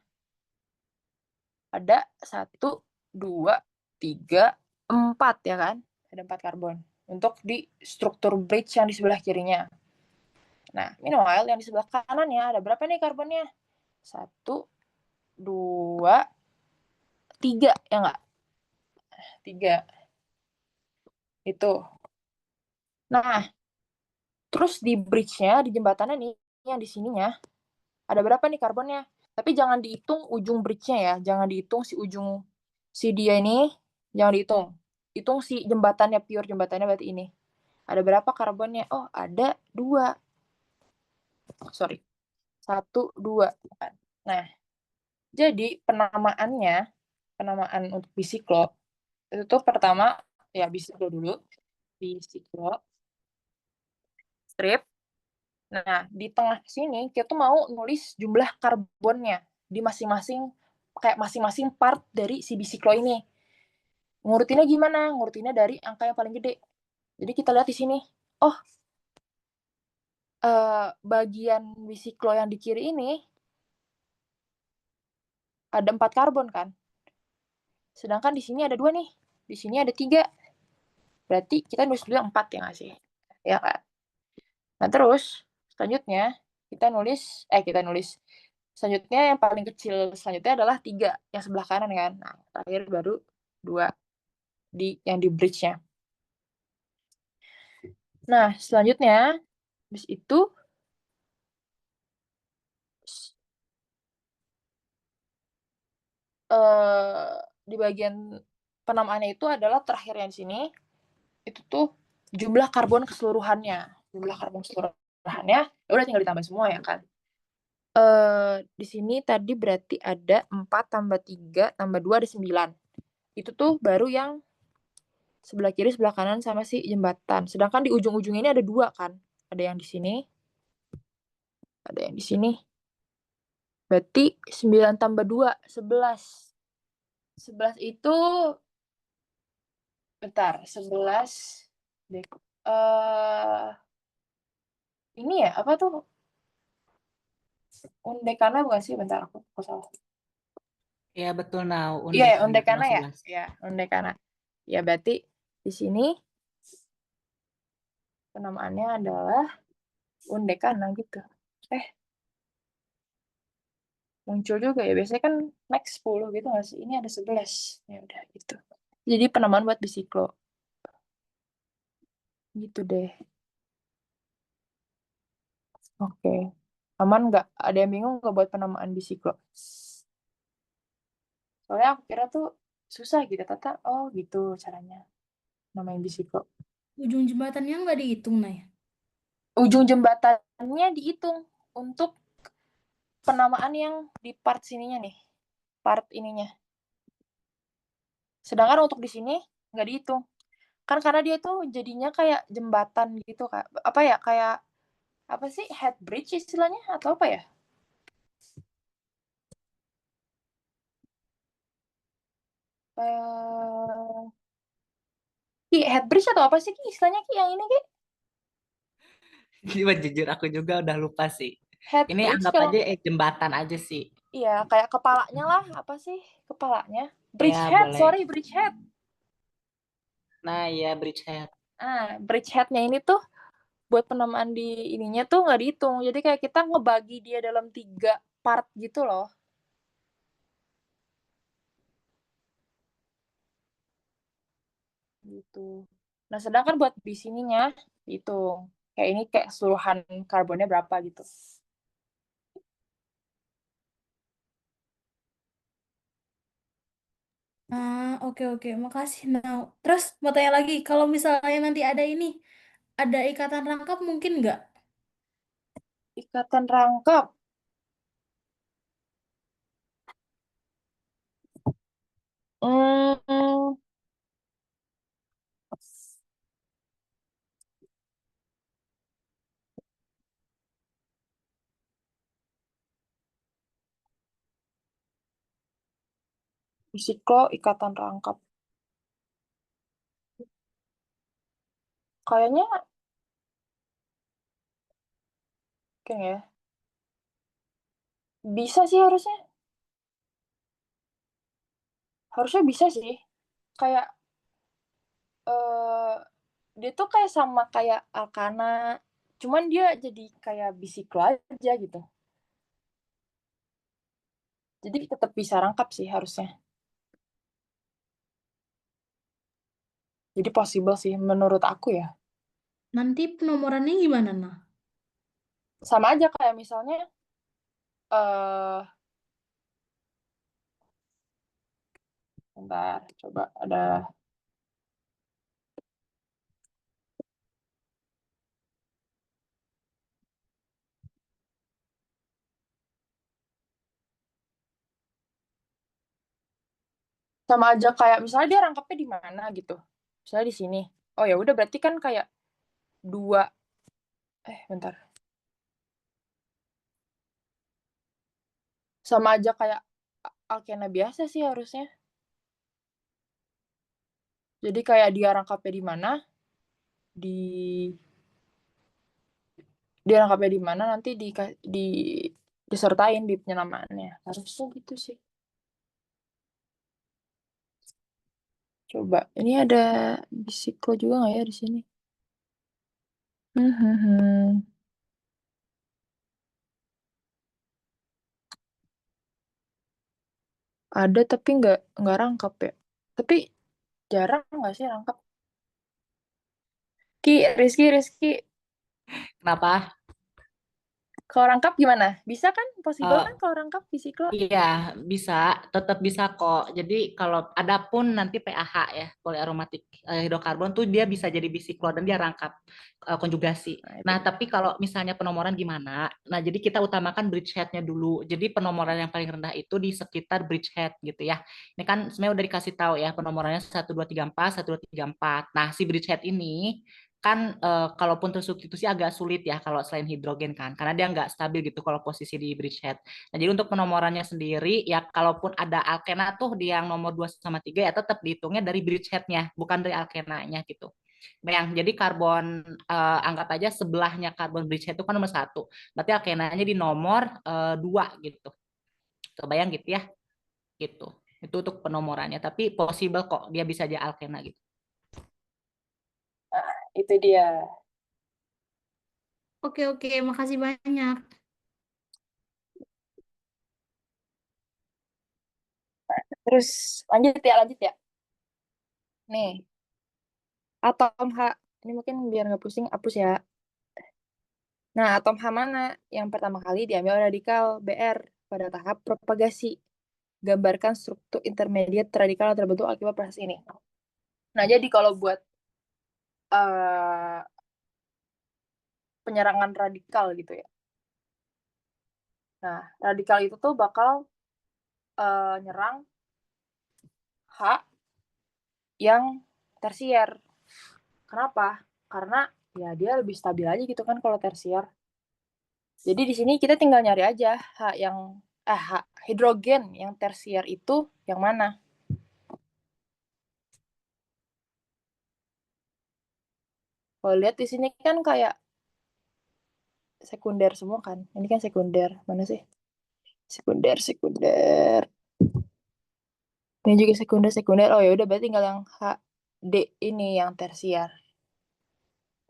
Ada satu, dua, tiga, empat ya kan? Ada 4 karbon untuk di struktur bridge yang di sebelah kirinya. Nah, meanwhile yang di sebelah kanannya ada berapa nih karbonnya? 1, 2, 3, ya nggak? 3. Itu. Nah, terus di bridge-nya, di jembatannya nih, yang di sininya, ada berapa nih karbonnya? Tapi jangan dihitung ujung bridge-nya ya, jangan dihitung si ujung si dia ini, jangan dihitung. Hitung si jembatannya, pure jembatannya berarti ini. Ada berapa karbonnya? Oh, ada 2. Sorry. 1, 2. Nah, jadi penamaan untuk bisiklo, itu tuh pertama, ya bisiklo dulu. Bisiklo, strip. Nah, di tengah sini kita tuh mau nulis jumlah karbonnya di masing-masing, kayak masing-masing part dari si bisiklo ini. Ngurutinnya gimana? Ngurutinnya dari angka yang paling gede. Jadi kita lihat di sini. Oh, bagian bisiklo yang di kiri ini ada 4 karbon kan. Sedangkan di sini ada 2 nih. Di sini ada 3. Berarti kita nulis dulu yang 4 ya nggak sih? Ya kan? Nah, terus selanjutnya kita nulis selanjutnya yang paling kecil selanjutnya adalah 3 yang sebelah kanan kan. Nah, terakhir baru 2 yang di bridge-nya. Nah, selanjutnya habis itu di bagian penamaannya itu adalah terakhirnya di sini itu tuh jumlah karbon keseluruhannya. Jumlah karbon keseluruhannya ya udah tinggal ditambah semua ya kan. Di sini tadi berarti ada 4 tambah 3 tambah 2 ada 9. Itu tuh baru yang sebelah kiri, sebelah kanan sama si jembatan. Sedangkan di ujung-ujung ini ada 2 kan. Ada yang di sini, ada yang di sini. Berarti 9 tambah 2, 11. 11 itu bentar, 11 ini ya, apa tuh? Undekana bukan sih? Bentar, aku salah. Ya betul now, Iya, ya, undekana undekana kelas ya? 11. Ya, undekana. Ya, berarti di sini penamaannya adalah undekana gitu. Muncul juga ya. Biasanya kan max 10 gitu nggak sih? Ini ada 11. Ya udah gitu. Jadi penamaan buat bisiklo. Gitu deh. Oke. Aman nggak? Ada yang bingung nggak buat penamaan bisiklo? Soalnya aku kira tuh susah gitu. Tata, oh gitu caranya. Namain bisiklo. Ujung jembatannya nggak dihitung, Nay. Ujung jembatannya dihitung untuk penamaan yang di part sininya nih. Part ininya. Sedangkan untuk di sini nggak dihitung. Kan karena dia tuh jadinya kayak jembatan gitu, Kak. Apa ya? Kayak apa sih? Head bridge istilahnya atau apa ya? Eh, Ki, head bridge atau apa sih Ki istilahnya Ki yang ini Ki? Jiwa jujur aku juga udah lupa sih. Head Ini bridge anggap kalau aja jembatan aja sih. iya kayak kepalanya lah, apa sih kepalanya? Bridge Ya head, boleh. sorry bridge head. Nah ya bridgehead. Bridge headnya ini tuh buat penamaan di ininya tuh nggak dihitung. Jadi kayak kita ngebagi dia dalam 3 part gitu loh. Gitu. Nah, sedangkan buat di sininya dihitung. Kayak ini kayak keseluruhan karbonnya berapa gitu. Oke oke, makasih Now. Terus mau tanya lagi, kalau misalnya nanti ada ini, ada ikatan rangkap mungkin nggak? Ikatan rangkap. Hmm, Psiko ikatan rangkap. Kayaknya kan ya. Bisa sih harusnya. Harusnya bisa sih. Kayak eh dia tuh kayak sama kayak Alkana. Cuman dia jadi kayak bisiklo aja gitu. Jadi tetap bisa rangkap sih harusnya. Jadi possible sih menurut aku ya. Nanti penomorannya gimana, nah? Sama aja kayak misalnya eh bentar, coba ada sama aja kayak misalnya dia rangkapnya di mana gitu. Misalnya di sini. Oh ya udah berarti kan kayak dua bentar. Sama aja kayak alkena biasa sih harusnya. Jadi kayak dia rangkapnya di mana, di dia rangkapnya di mana nanti di disertain di penyelamatannya. Harusnya gitu sih. Coba, ini ada bisiklo juga nggak ya di sini? Ada tapi nggak rangkap ya. Tapi jarang nggak sih rangkap? Rizky, Kenapa? kalau rangkap gimana? Bisa kan? Possible Eh, kan kalau rangkap bisiklo? Iya, bisa, tetap bisa kok. Jadi kalau ada pun nanti PAH ya, poliaromatik hidrokarbon tuh dia bisa jadi bisiklo dan dia rangkap konjugasi. Nah, itu Nah, dia. tapi kalau misalnya penomoran gimana? Nah, jadi kita utamakan bridgehead-nya dulu. Jadi penomoran yang paling rendah itu di sekitar bridgehead gitu ya. Ini kan sebenarnya udah dikasih tahu ya penomorannya 1 2 3 4 1 2 3 4. Nah, si bridgehead ini kan kalaupun tersubstitusi agak sulit ya kalau selain hidrogen kan, karena dia nggak stabil gitu kalau posisi di bridgehead. Nah, jadi untuk penomorannya sendiri, ya kalaupun ada alkena tuh di yang nomor 2 sama 3 ya tetap dihitungnya dari bridgehead-nya, bukan dari alkenanya gitu. Bayang, jadi karbon, anggap aja sebelahnya karbon bridgehead itu kan nomor 1. Berarti alkenanya di nomor 2 gitu. Kebayang gitu ya, gitu. Itu untuk penomorannya, tapi possible kok dia bisa jadi alkena gitu. Itu dia. Oke, oke, makasih banyak. Terus lanjut ya. Nih, atom H. Ini mungkin biar nggak pusing, hapus ya. Nah, atom H mana yang pertama kali diambil radikal Br pada tahap propagasi? Gambarkan struktur intermediate radikal yang terbentuk akibat proses ini. Nah, jadi kalau buat eh, penyerangan radikal gitu ya. Nah, radikal itu tuh bakal nyerang H yang tersier. Kenapa? Karena ya dia lebih stabil aja gitu kan kalau tersier. Jadi di sini kita tinggal nyari aja H hidrogen yang tersier itu yang mana. Kalau lihat di sini kan kayak sekunder semua kan. Ini kan sekunder. Mana sih? Sekunder. Ini juga sekunder. Oh ya udah berarti tinggal yang H D ini yang tersier.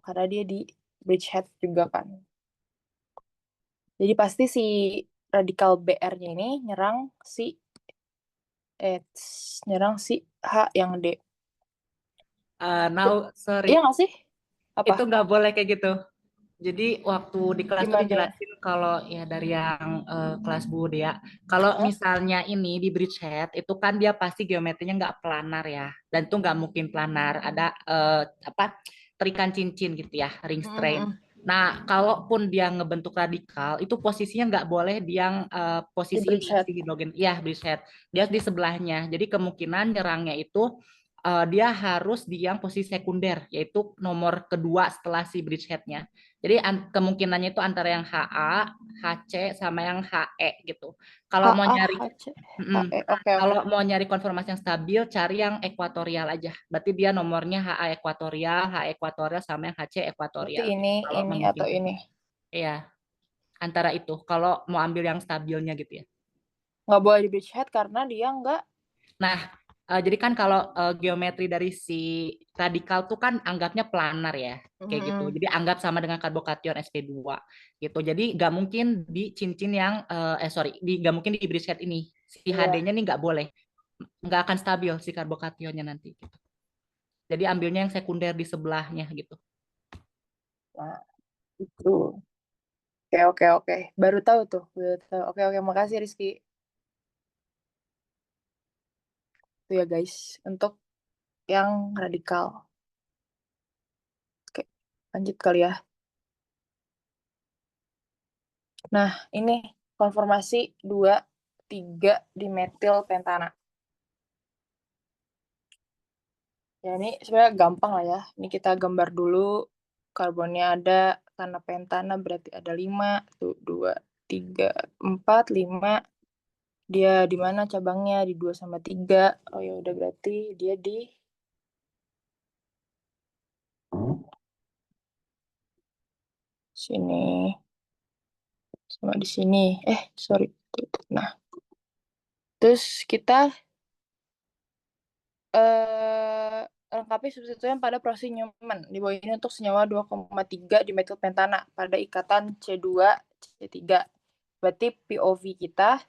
Karena dia di bridgehead juga kan. Jadi pasti si radikal Br-nya ini si eh nyerang si H yang D. Now, Iya sorry, nggak sih? Apa? itu nggak boleh kayak gitu. Jadi waktu di kelas tuh Gimana? dijelasin kalau ya dari yang kelas Bu Dea, kalau Hah? misalnya ini di bridgehead itu kan dia pasti geometrinya nggak planar ya, dan itu nggak mungkin planar, ada apa terikan cincin gitu ya, ring strain. Mm-mm. Nah, kalaupun dia ngebentuk radikal, itu posisinya nggak boleh di yang Di posisi ini bridgehead. si hidrogen, ya bridgehead, dia di sebelahnya. Jadi kemungkinan nyerangnya itu dia harus di yang posisi sekunder, yaitu nomor kedua setelah si bridgeheadnya. Jadi kemungkinannya itu antara yang HA, HC sama yang HE gitu. Kalau mau HA, nyari HC, mm, HE. Oke, kalau oke. mau nyari konfirmasi yang stabil, cari yang ekuatorial aja. Berarti dia nomornya HA ekuatorial sama yang HC Berarti ekuatorial. Kalau ini atau memungkinkan. ini. Iya, antara itu. Kalau mau ambil yang stabilnya gitu ya. Nggak boleh di bridgehead karena dia nggak Nah, Jadi kan kalau geometri dari si radikal tuh kan anggapnya planar ya, kayak gitu. Mm-mm. Jadi anggap sama dengan karbokation sp2 gitu. Jadi nggak mungkin di cincin yang sorry, nggak mungkin di bridgehead ini. Si Iya. HD-nya nih nggak boleh, nggak akan stabil si karbokationnya nanti. Gitu. Jadi ambilnya yang sekunder di sebelahnya gitu. Nah, itu. Oke, oke, oke. Baru tahu tuh. Baru tahu. Oke, oke. Makasih, Rizky. Itu ya, guys. Untuk yang radikal. Oke, lanjut kali ya. Nah, ini konformasi 2, 3 dimetil pentana. Ya, ini sebenarnya gampang lah ya. Ini kita gambar dulu. Karbonnya ada, karena pentana berarti ada 5. Tuh, 2, 3, 4, 5. Dia di mana cabangnya? Di 2 sama 3. Oh ya udah berarti dia di sini sama di sini. Sorry. Nah, terus kita lengkapi substituen pada proses Newman. Di bawah ini untuk senyawa 2,3 dimetilpentana pada ikatan C2 C3. Berarti POV kita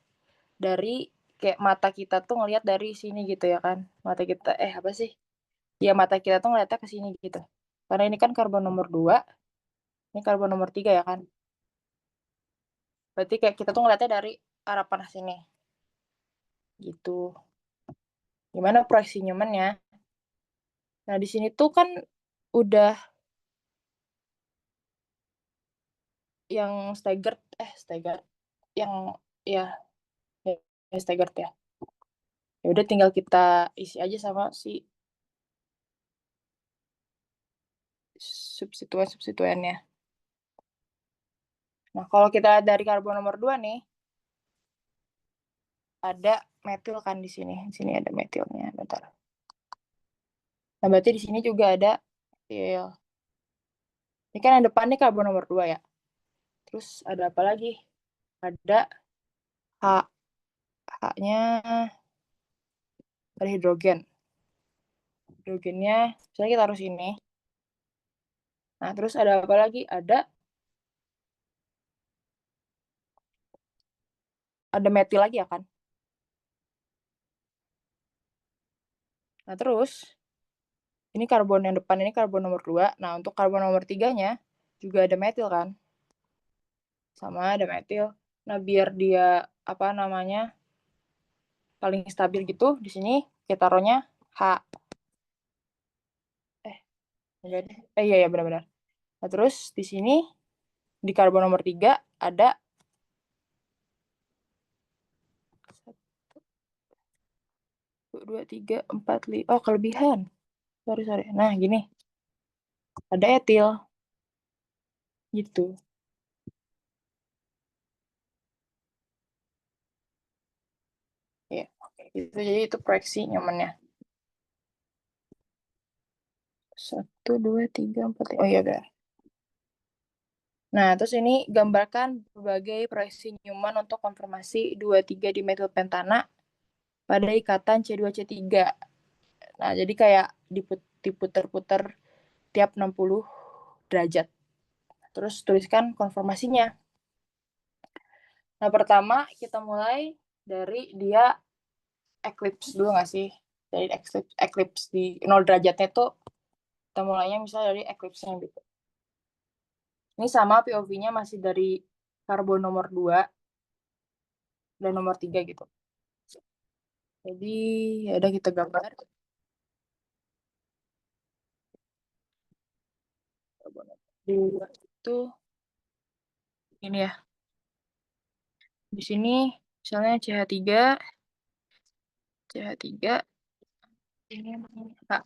dari kayak mata kita tuh ngelihat dari sini gitu ya kan. Mata kita apa sih? Ya mata kita tuh ngeliatnya ke sini gitu. Karena ini kan karbon nomor 2, ini karbon nomor 3 ya kan. Berarti kayak kita tuh ngeliatnya dari arah panas ini. Gitu. Gimana proyeksi Newman-nya? Nah, di sini tuh kan udah yang staggered yang ya, ya staggered ya. Ya udah tinggal kita isi aja sama si substituennya. Nah, kalau kita dari karbon nomor 2 nih, ada metil kan di sini. Di sini ada metilnya, bentar. Nah, berarti di sini juga ada metil. Ini kan yang depan nih karbon nomor 2 ya. Terus ada apa lagi? Ada H. H-nya ada hidrogen. Hidrogennya, misalnya kita taruh sini. Nah, terus ada apa lagi? Ada metil lagi ya kan? Nah, terus ini karbon yang depan ini karbon nomor 2. Nah, untuk karbon nomor 3-nya juga ada metil kan? Sama ada metil. Nah, biar dia apa namanya? Paling stabil gitu, di sini kita taruhnya H. Enggak deh. Iya ya benar-benar. Nah, terus di sini di karbon nomor 3 ada 1, 2, 3, 4, 5. Oh, kelebihan. Sorry, sorry. Nah, gini. Ada etil. Gitu. Ya, oke. Gitu. Jadi itu proyeksi nyamannya. 1, 2, 3, 4, 5. Oh iya, benar. Nah, terus ini gambarkan berbagai proyeksi Newman untuk konfirmasi 2,3 dimetilpentana pada ikatan C2C3. Nah, jadi kayak diputer-puter tiap 60 derajat. Terus tuliskan konfirmasinya. Nah, pertama kita mulai dari dia eclipse dulu nggak sih? Dari eclipse di 0 derajatnya tuh kita mulainya misalnya dari eclipse-nya gitu. Ini sama POV-nya masih dari karbon nomor 2 dan nomor 3 gitu. Jadi ya udah kita gambar. Karbon nomor 2 itu ini ya. Di sini misalnya CH3, CH3 ini H.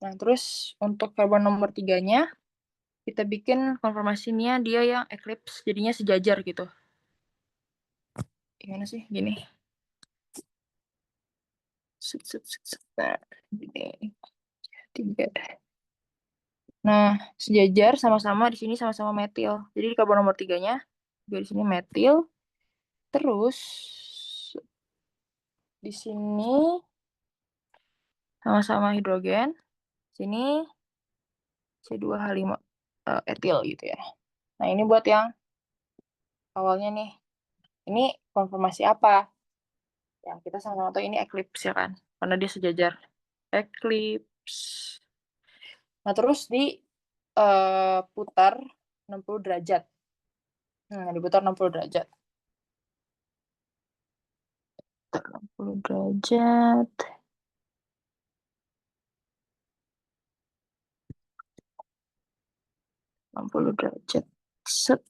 Nah, terus untuk karbon nomor 3-nya kita bikin konfirmasinya dia yang eclipse jadinya sejajar gitu. Gimana sih? Gini. Nah, gini. 3. Nah, sejajar sama-sama di sini sama-sama metil. Jadi di karbon nomor 3-nya juga di sini metil. Terus di sini sama-sama hidrogen, sini C2H5 etil gitu ya. Nah, ini buat yang awalnya nih. Ini konfirmasi apa? Ya, kita sama-sama tahu ini eclipse ya kan, karena dia sejajar. Eclipse. Nah, terus diputar 60 derajat. Nah, diputar 60 derajat. 60 derajat. 60 derajat. Set.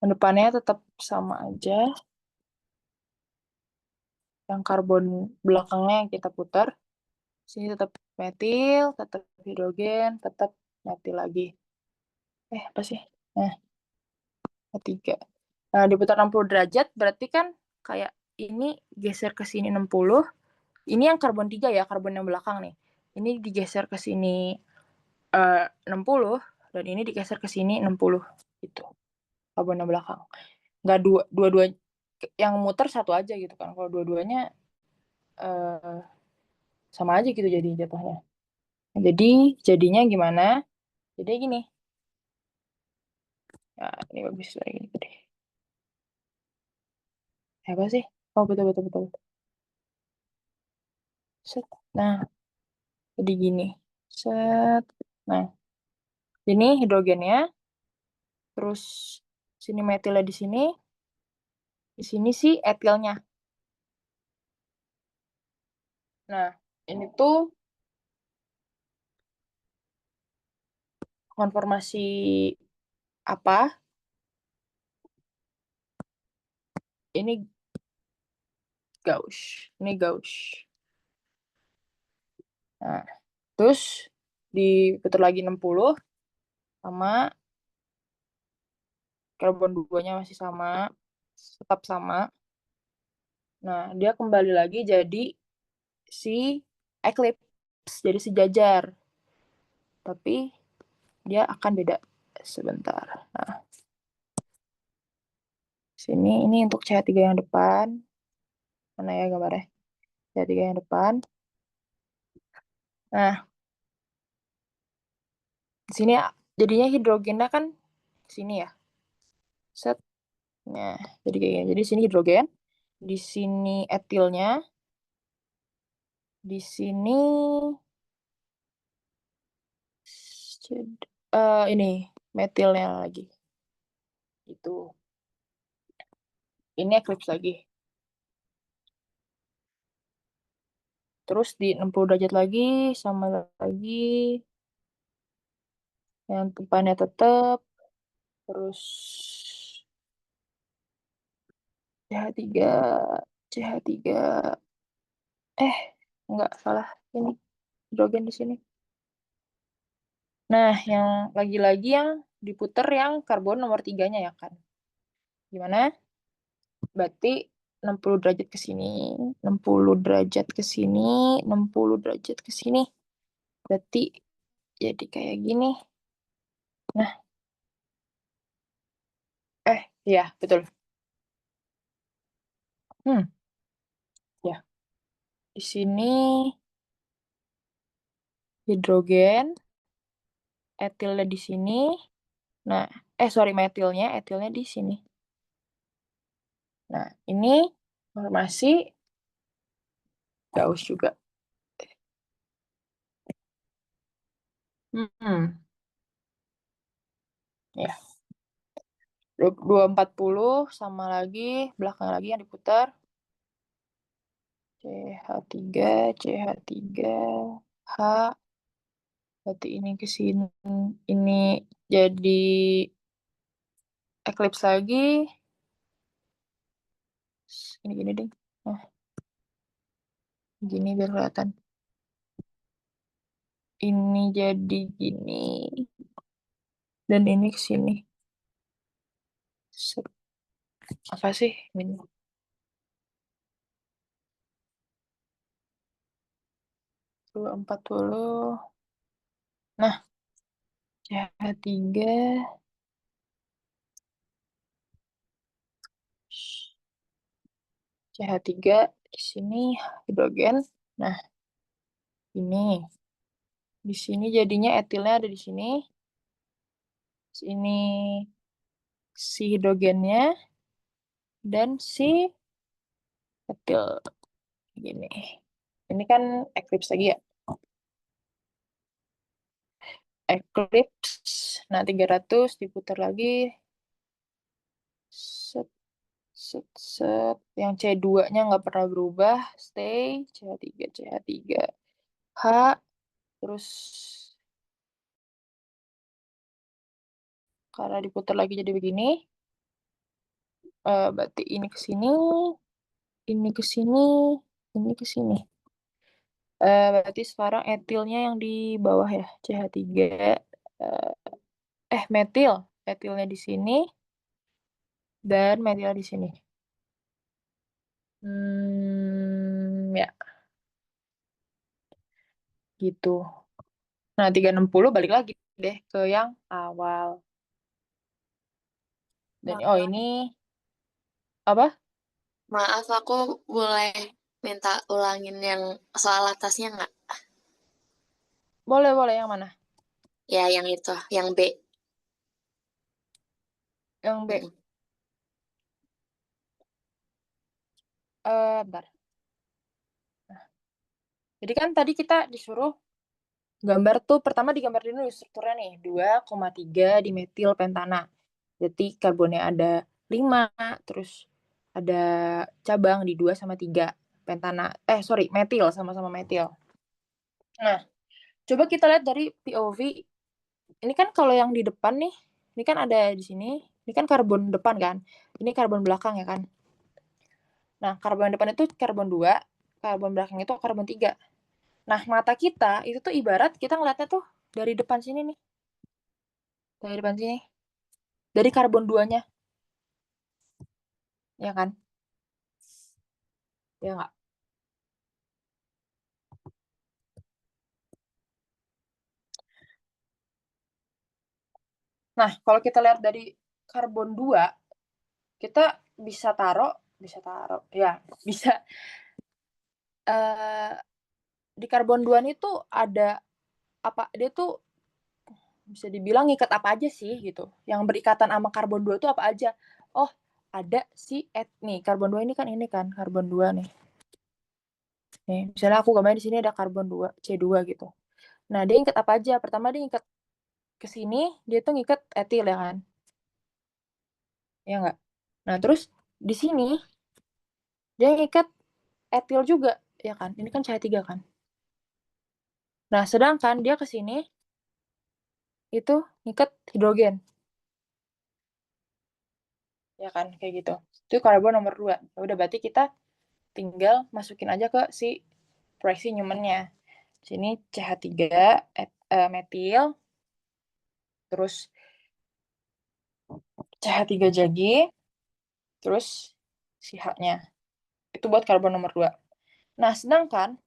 Depannya tetap sama aja. Yang karbon belakangnya yang kita putar. Sini tetap metil, tetap hidrogen, tetap metil lagi. Apa sih? Nah, ketiga. Nah, diputar 60 derajat berarti kan kayak ini geser ke sini 60. Ini yang karbon 3 ya, karbon yang belakang nih. Ini digeser ke sini 60 dan ini digeser ke sini 60 gitu. Karbon yang belakang. Nggak dua-dua yang muter satu aja gitu kan. Kalau dua-duanya eh, sama aja gitu jadi jatuhnya. Jadi jadinya gimana? Jadi gini. Nah, ini bagus lagi gini deh. Apa sih? Oh, betul betul betul. Set. Nah, jadi gini. Set. Nah, ini hidrogennya, terus sini metilnya di sini sih etilnya. Nah, ini tuh konformasi apa? Ini gauge. Ini gauge. Nah, terus diputar lagi 60 sama karbon 2-nya masih sama, tetap sama. Nah, dia kembali lagi jadi si eclipse, jadi sejajar. Tapi dia akan beda sebentar. Nah, sini ini untuk CH3 yang depan. Mana ya gambarnya? CH3 yang depan. Nah, di sini jadinya hidrogennya kan sini ya. Set. Nah, jadi kayak gini. Jadi sini hidrogen, di sini etilnya, di sini ini metilnya lagi. Itu. Ini eclipse lagi. Terus di 60 derajat lagi, sama lagi. Yang depannya tetap. Terus CH3, CH3. Enggak salah. Ini hidrogen di sini. Nah, yang lagi-lagi yang diputer yang karbon nomor 3-nya ya kan. Gimana? Berarti 60 derajat ke sini, 60 derajat ke sini, 60 derajat ke sini. Berarti jadi kayak gini. Nah, iya, betul. Hmm, ya. Di sini hidrogen, etilnya di sini. Nah, sorry, etilnya di sini. Nah, ini formasi Gauss juga. Ya. 240 sama lagi, belakang lagi yang diputar. CH3, CH3, H. Berarti ini ke sini. Ini jadi eclipse lagi. Ini gini deh. Nah, gini biar kelihatan. Ini jadi gini. Dan ini ke sini. Set. Apa sih ini? 240. Nah, CH3. CH3 di sini hidrogen. Nah, ini. Di sini jadinya etilnya ada di sini. Ini si hidrogennya dan si etil gini. Ini kan eclipse lagi ya. Eclipse. Nah, 300 diputar lagi. Set, set, set. Yang C2-nya nggak pernah berubah. Stay. CH3, CH3. H. Terus karena diputar lagi jadi begini. Berarti ini ke sini. Ini ke sini. Ini ke sini. Berarti sekarang etilnya yang di bawah ya. CH3. Metil. Etilnya di sini. Dan metilnya di sini. Ya, gitu. Nah, 360 balik lagi deh ke yang awal. Dan ini apa? Maaf, aku boleh minta ulangin yang soal atasnya nggak? Boleh yang mana? Ya, yang itu, yang B. Yang B. Mm-mm. Bentar. Nah, jadi kan tadi kita disuruh gambar tuh, pertama digambar dulu strukturnya nih, 2,3 dimetil pentana. Jadi karbonnya ada 5, terus ada cabang di 2 sama 3 pentana. Metil, sama-sama metil. Nah, coba kita lihat dari POV. Ini kan kalau yang di depan nih, ini kan ada di sini, ini kan karbon depan kan, ini karbon belakang ya kan. Nah, karbon depan itu karbon 2, karbon belakang itu karbon 3. Nah, mata kita itu tuh ibarat kita ngeliatnya tuh dari depan sini nih. Dari depan sini. Dari karbon 2-nya. Ya kan? Ya nggak? Nah, kalau kita lihat dari karbon 2, kita bisa taruh, ya, bisa di karbon 2 ini tuh ada apa, dia tuh bisa dibilang ngikat apa aja sih gitu. Yang berikatan sama karbon 2 itu apa aja? Oh, ada si nih, karbon 2 ini kan karbon 2 nih. Nih, misalnya aku gambarnya di sini ada karbon 2, C2 gitu. Nah, dia ngikat apa aja? Pertama dia ngikat ke sini, dia tuh ngikat etil ya kan? Ya enggak? Nah, terus di sini dia ngikat etil juga, ya kan? Ini kan CH3 kan? Nah, sedangkan dia ke sini itu ngikat hidrogen. Ya kan? Kayak gitu. Itu karbon nomor 2. Udah, berarti kita tinggal masukin aja ke si proyeksi Newman-nya. Sini CH3 metil, terus CH3 jadi, terus si H-nya. Itu buat karbon nomor 2. Nah, sedangkan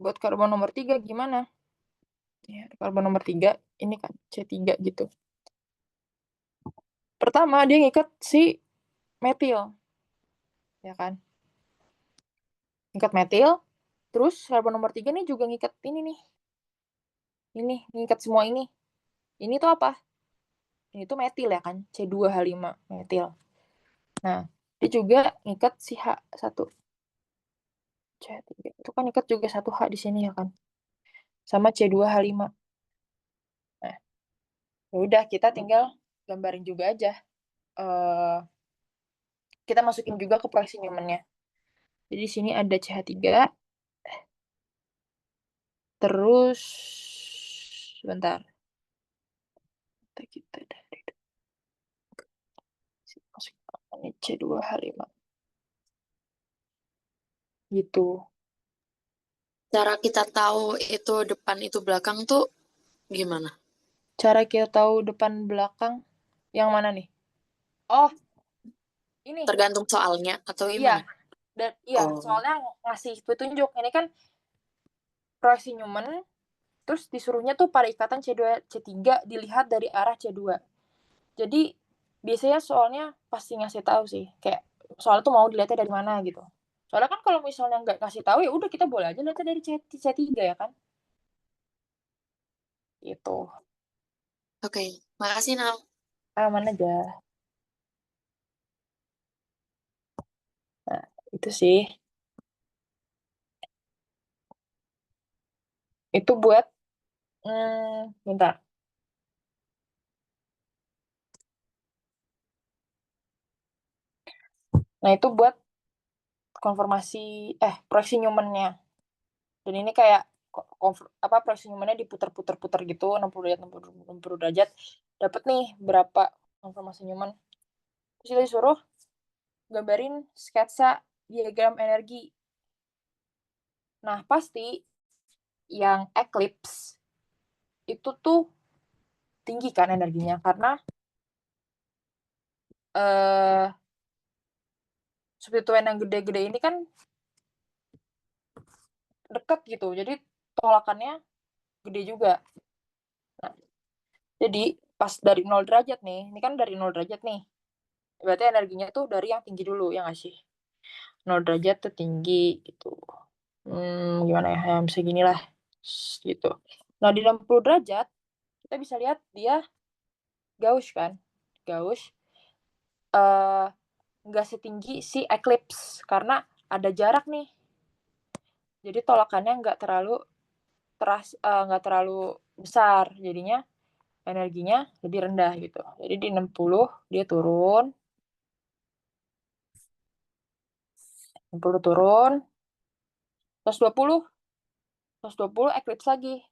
buat karbon nomor 3 gimana? Ya, karbon nomor 3 ini kan C3 gitu. Pertama dia ngikat si metil. Ya kan? Ngikat metil, terus karbon nomor 3 nih juga ngikat ini nih. Ini ngikat semua ini. Ini tuh apa? Ini tuh metil ya kan? C2H5 metil. Nah, dia juga ngikat si H1. C3. Itu kan ngikat juga 1H di sini ya kan? Sama C2H5. Nah, ya udah kita tinggal gambarin juga aja. Kita masukin juga ke proyeksi Newman-nya. Jadi di sini ada CH3, terus sebentar. Kita dari masukin C2H5. Gitu. Cara kita tahu itu depan itu belakang tuh gimana? Cara kita tahu depan belakang yang mana nih? Oh, ini. Tergantung soalnya atau Iya. gimana? Dan iya, Oh. soalnya ngasih petunjuk. Ini kan proyeksi Newman, terus disuruhnya tuh pada ikatan C2 C3 dilihat dari arah C2. Jadi biasanya soalnya pasti ngasih tahu sih, kayak soalnya tuh mau dilihatnya dari mana gitu. Soalnya kan kalau misalnya nggak kasih tahu ya udah kita boleh aja lihatnya dari C3 ya kan. Gitu. Oke, makasih Nau. Aman aja. Nah, itu sih. Itu buat bentar. Nah, itu buat konfirmasi proyeksi Newman-nya. Dan ini kayak proyeksi Newman-nya diputar-putar-putar gitu 60 derajat 60 derajat. Dapat nih berapa konfirmasi Newman. Terus kita disuruh gambarin sketsa diagram energi. Nah, pasti yang eclipse itu tuh tinggi kan energinya karena substituen yang gede-gede ini kan deket gitu. Jadi tolakannya gede juga. Nah, jadi pas dari 0 derajat nih, ini kan dari 0 derajat nih. Berarti energinya tuh dari yang tinggi dulu, ya nggak sih? 0 derajat tuh tinggi gitu. Gimana ya, segini lah. Gitu. Nah, di 60 derajat, kita bisa lihat dia Gauss kan. Gauss nggak setinggi si eclipse, karena ada jarak nih. Jadi tolakannya nggak terlalu besar. Jadinya energinya lebih rendah gitu. Jadi di 60 dia turun, 60 turun, 120 eclipse lagi.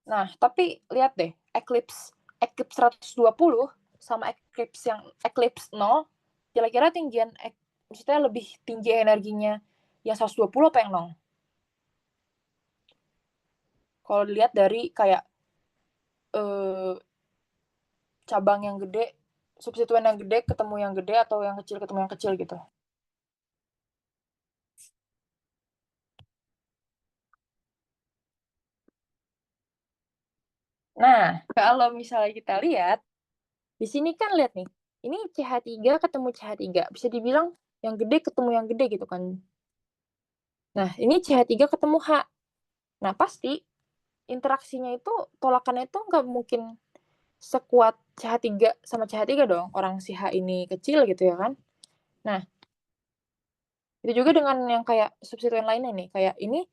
Nah, tapi lihat deh, eclipse 120 sama eclipse 0, kira-kira maksudnya lebih tinggi energinya yang 120 apa yang 0? Kalau dilihat dari kayak cabang yang gede, substituen yang gede ketemu yang gede atau yang kecil ketemu yang kecil gitu. Nah, kalau misalnya kita lihat, di sini kan lihat nih, ini CH3 ketemu CH3. Bisa dibilang yang gede ketemu yang gede gitu kan. Nah, ini CH3 ketemu H. Nah, pasti interaksinya itu, tolakannya itu nggak mungkin sekuat CH3 sama CH3 dong. Orang si H ini kecil gitu ya kan. Nah, itu juga dengan yang kayak substituen lainnya nih. Kayak ini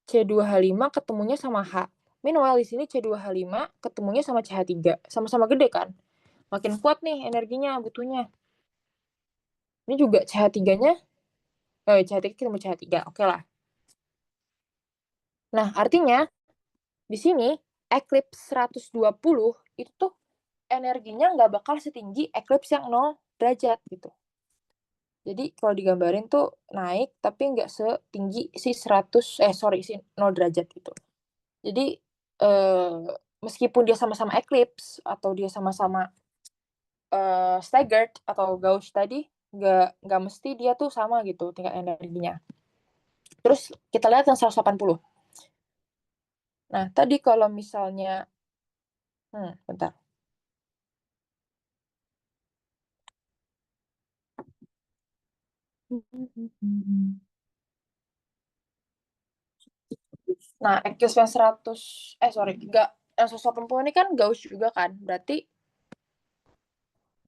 C2H5 ketemunya sama H. Meanwhile di sini C2H5 ketemunya sama CH3. Sama-sama gede kan. Makin kuat nih energinya, butuhnya. Ini juga CH3-nya, CH3 ketemu CH3. Oke lah. Nah, artinya di sini eclipse 120 itu tuh energinya nggak bakal setinggi eclipse yang 0 derajat gitu. Jadi kalau digambarin tuh naik tapi nggak setinggi si 0 derajat gitu. Jadi meskipun dia sama-sama eclipse atau dia sama-sama staggered atau Gauss tadi, nggak mesti dia tuh sama gitu tingkat energinya. Terus kita lihat yang 180. Nah, tadi kalau misalnya bentar. Nah, eclipse yang 180 ini kan Gauss juga kan, berarti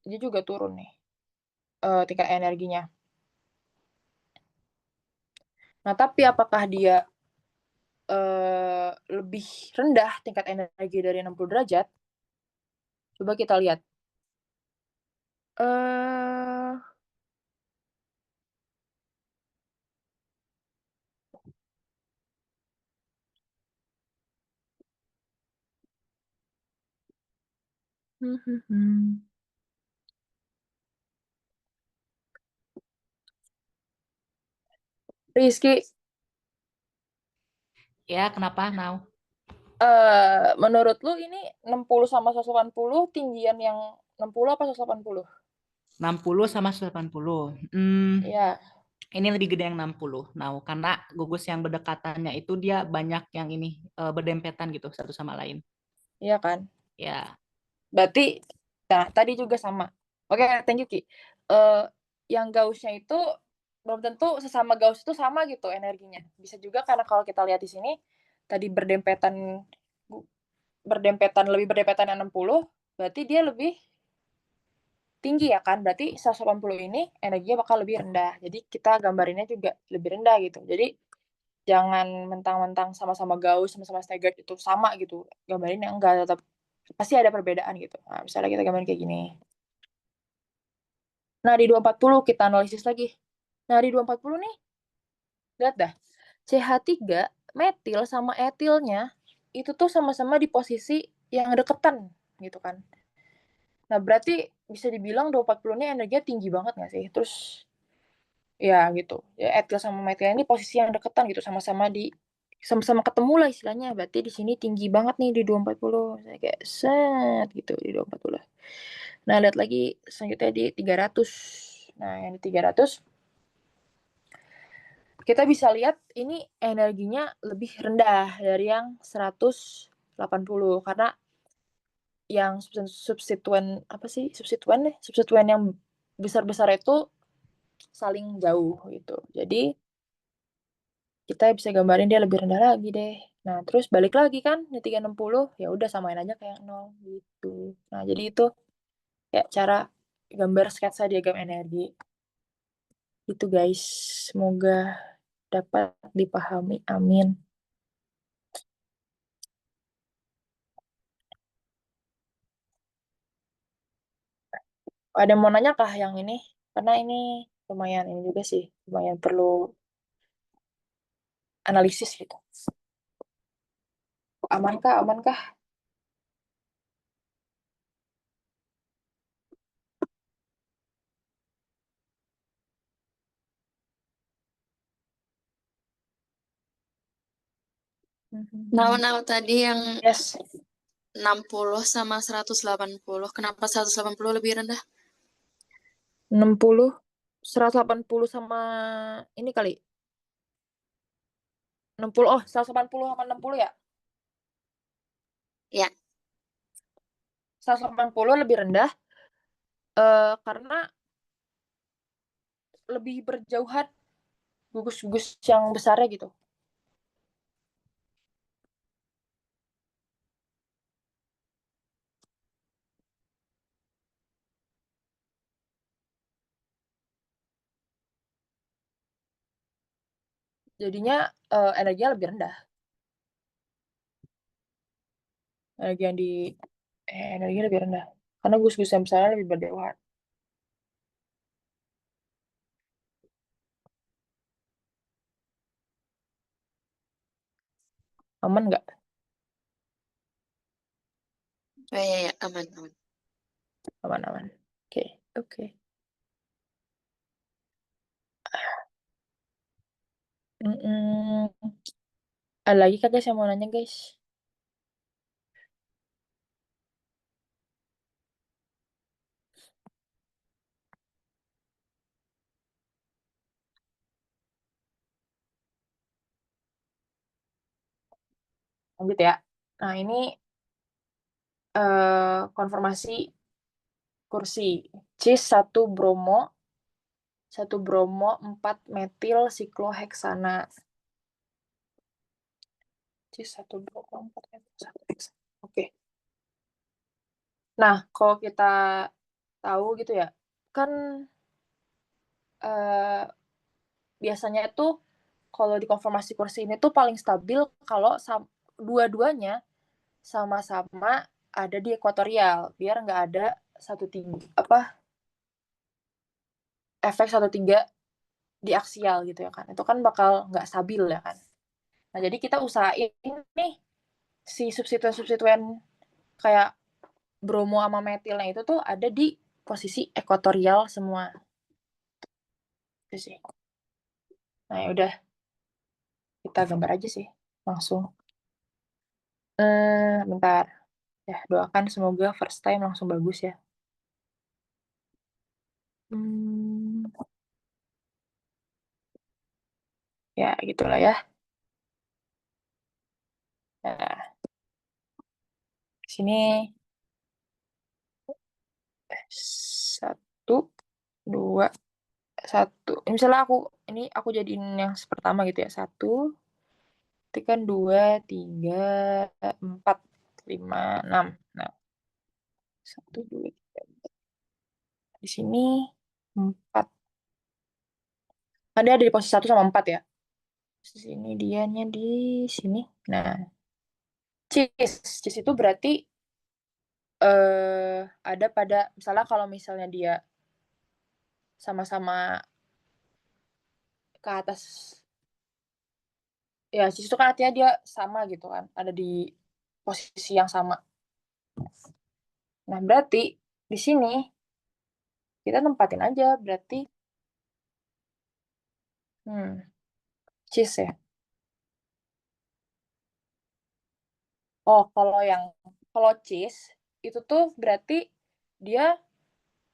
dia juga turun nih tingkat energinya. Nah, tapi apakah dia lebih rendah tingkat energi dari 60 derajat? Coba kita lihat. Rizky, Ya, kenapa, Now? menurut lu ini 60 sama 180 tinggian yang 60 apa 180? 60 sama 180. Ya, Ini lebih gede yang 60. Nah, karena gugus yang berdekatannya itu dia banyak yang ini berdempetan gitu satu sama lain. iya kan? Ya, Berarti, nah tadi juga sama. Oke, thank you Ki. Eh, yang Gauss-nya itu belum tentu sesama Gauss itu sama gitu energinya. Bisa juga karena kalau kita lihat di sini tadi berdempetan lebih berdempetan 60, berarti dia lebih tinggi ya kan. Berarti 180 ini energinya bakal lebih rendah. Jadi kita gambarinnya juga lebih rendah gitu. Jadi jangan mentang-mentang sama-sama Gauss, sama-sama Steggart itu sama gitu. Gambarinnya enggak, tetap pasti ada perbedaan gitu. Nah, misalnya kita gambarin kayak gini. Nah, di 240 kita analisis lagi. Nah, di 240 nih, lihat dah. CH3 metil sama etilnya itu tuh sama-sama di posisi yang deketan gitu kan. Nah, berarti bisa dibilang 240 ini energinya tinggi banget nggak sih? Terus ya gitu. Ya etil sama metil ini posisi yang deketan gitu, sama-sama ketemu lah istilahnya. Berarti di sini tinggi banget nih di 240. Saya kayak set gitu di 240. Nah, lihat lagi selanjutnya di 300. Nah, yang di 300 kita bisa lihat ini energinya lebih rendah dari yang 180 karena yang substituen apa sih? Substituen yang besar-besar itu saling jauh gitu. Jadi kita bisa gambarin dia lebih rendah lagi deh. Nah, terus balik lagi kan di 360, ya udah samain aja kayak 0 gitu. Nah, jadi itu ya cara gambar sketsa diagram energi. Itu guys, semoga dapat dipahami. Amin. Ada yang mau nanya kah yang ini? Karena ini lumayan ini juga sih, lumayan perlu analisis gitu. Aman kah? Aman kah? Nah, tadi yang Yes. 60 sama 180. Kenapa 180 lebih rendah? 60, 180 sama ini kali. 60, 180 sama 60 ya? Ya, 180 lebih rendah karena lebih berjauhan gugus-gugus yang besarnya gitu. Jadinya energinya lebih rendah. Energi yang di energinya lebih rendah. Karena gugus-gugus yang besarnya lebih berjauhan. Aman nggak? oh, ya, aman, aman. Aman-aman. Oke, oke. Ada lagi kak guys yang mau nanya guys? Lanjut ya. Nah ini konformasi kursi cis 1 bromo 4 metil sikloheksana. Cis 1 bromo 4 metil sikloheksana. Oke. Nah, kalau kita tahu gitu ya, kan eh, biasanya tuh kalau di konformasi kursi ini tuh paling stabil kalau dua-duanya sama-sama ada di ekuatorial, biar nggak ada satu tinggi apa efek 1/3 di aksial gitu ya kan. Itu kan bakal nggak stabil ya kan. Nah, jadi kita usahain nih si substituen-substituen kayak bromo sama metilnya itu tuh ada di posisi ekuatorial semua. Itu sih. Nah, ya udah kita gambar aja sih langsung. Bentar. Ya, doakan semoga first time langsung bagus ya. Hmm, ya gitulah ya. Nah, sini 1, 2, 1. Misalnya ini aku jadiin yang pertama gitu ya. 1, tekan 2, 3, 4, 5, 6. Nah, 1, 2, 3. Di sini 4. Ada di posisi 1 sama 4 ya. Terus di sini dianya di sini. Nah, cheese itu berarti ada pada misalnya kalau misalnya dia sama-sama ke atas, ya cheese itu kan artinya dia sama gitu kan, ada di posisi yang sama. Nah, berarti di sini kita tempatin aja berarti cheese ya. Oh, kalau cheese itu tuh berarti dia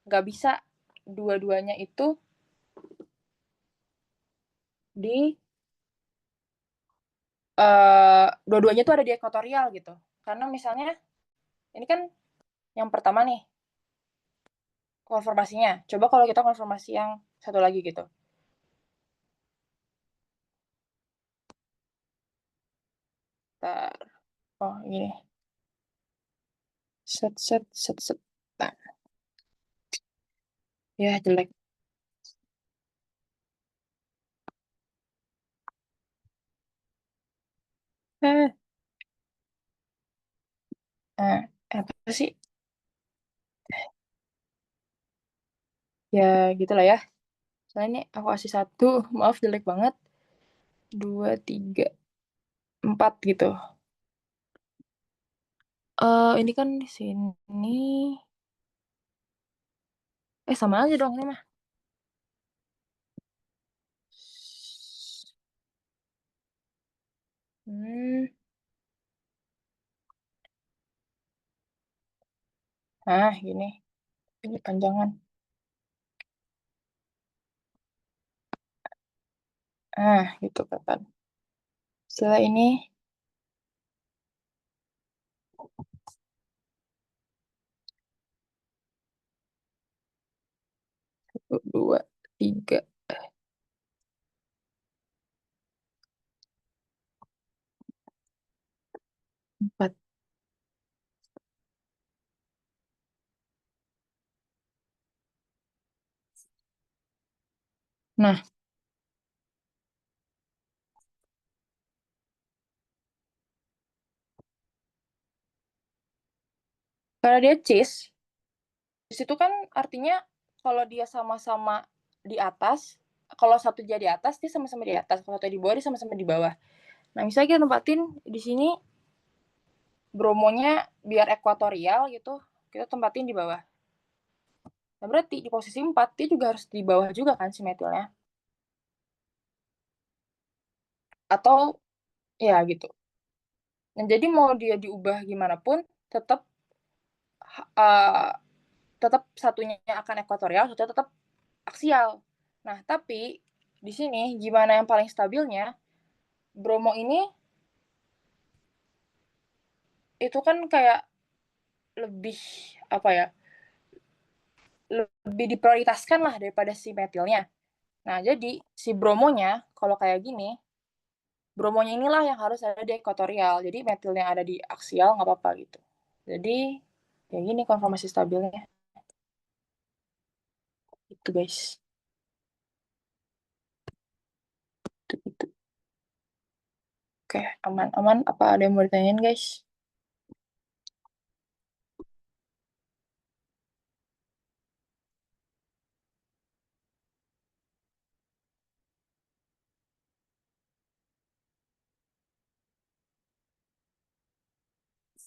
nggak bisa dua-duanya itu di dua-duanya tuh ada di ekuatorial gitu. Karena misalnya ini kan yang pertama nih konformasinya. Coba kalau kita konformasi yang satu lagi gitu. Bentar. Oh, ini. Set, set, set, set. Nah, ya jelek. Eh, apa sih? Ya, gitulah ya. Soalnya ini aku kasih 1, maaf jelek banget. 2, 3, 4 gitu. Ini kan di sini. Sama aja dong ini mah. Hmm. Gini. Ini panjangan. Gitu kan. Setelah ini 1, 2, 3, 4. Nah, karena dia cheese, itu kan artinya kalau dia sama-sama di atas, kalau satu dia di atas, dia sama-sama di atas. Kalau satu di bawah, dia sama-sama di bawah. Nah, misalnya kita tempatin di sini bromonya biar ekuatorial gitu, kita tempatin di bawah. Nah, berarti di posisi 4, dia juga harus di bawah juga kan si metilnya. Atau, ya gitu. Nah, jadi mau dia diubah gimana pun, tetap uh, tetap satunya akan ekuatorial, satunya tetap aksial. Nah, tapi di sini gimana yang paling stabilnya? Bromo ini itu kan kayak lebih apa ya? Lebih diprioritaskan lah daripada si metilnya. Nah, jadi si bromonya kalau kayak gini, bromonya inilah yang harus ada di ekuatorial. Jadi metilnya ada di aksial nggak apa-apa gitu. Jadi ya gini konformasi stabilnya. Itu guys. Itu. Oke, aman-aman. Apa ada yang mau ditanyain guys?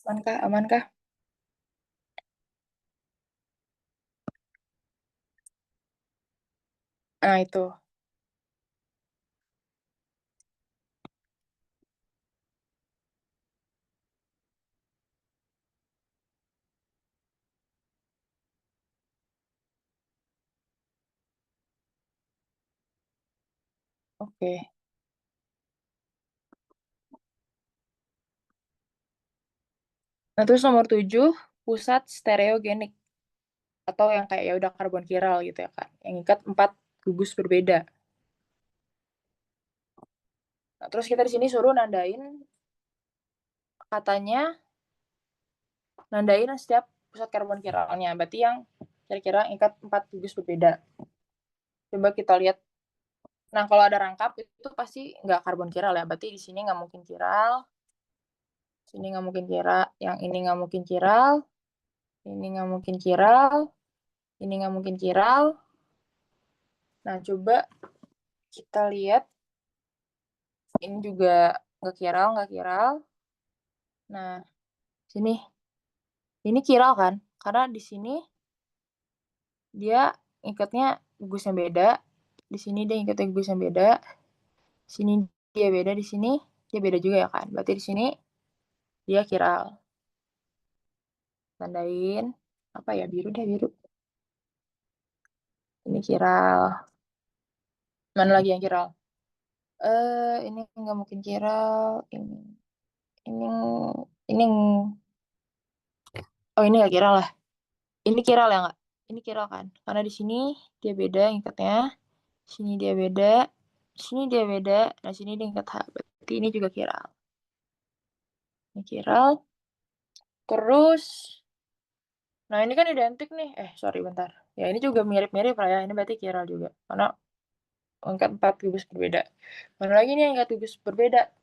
Aman kah? Aman kah? Nah, itu. Oke. Nah, terus nomor 7, pusat stereogenik. Atau yang kayak ya udah karbon kiral gitu ya kan. Yang ikat 4 gugus berbeda. Nah, terus kita di sini suruh nandain katanya, nandain setiap pusat karbon kiralnya. Berarti yang kira-kira ikat 4 gugus berbeda. Coba kita lihat. Nah, kalau ada rangkap itu pasti nggak karbon kiral ya. Berarti di sini nggak mungkin kiral. Sini nggak mungkin kiral. Yang ini nggak mungkin kiral. Ini nggak mungkin kiral. Ini nggak mungkin kiral. Nah, coba kita lihat. Ini juga nggak kiral, nggak kiral. Nah, sini. Ini kiral kan? Karena di sini dia ikatnya gugusnya beda. Di sini dia ikatnya gugusnya beda. Sini dia beda, di sini dia beda juga ya kan? Berarti di sini dia kiral. Tandain apa ya, biru deh, biru. Ini kiral. Mana lagi yang kiral? Ini nggak mungkin kiral. Ini, ini. Oh, ini nggak kiral lah. Ini kiral ya nggak? Ini kiral kan? Karena di sini dia beda ikatnya. Sini dia beda. Sini dia beda. Nah, sini dia ikat H. Berarti ini juga kiral. Ini kiral. Terus, nah ini kan identik nih. Sorry bentar. Ya, ini juga mirip-mirip lah ya. Ini berarti kiral juga. Karena angkat 4 gugus berbeda. Mana lagi nih yang angkat gugus berbeda?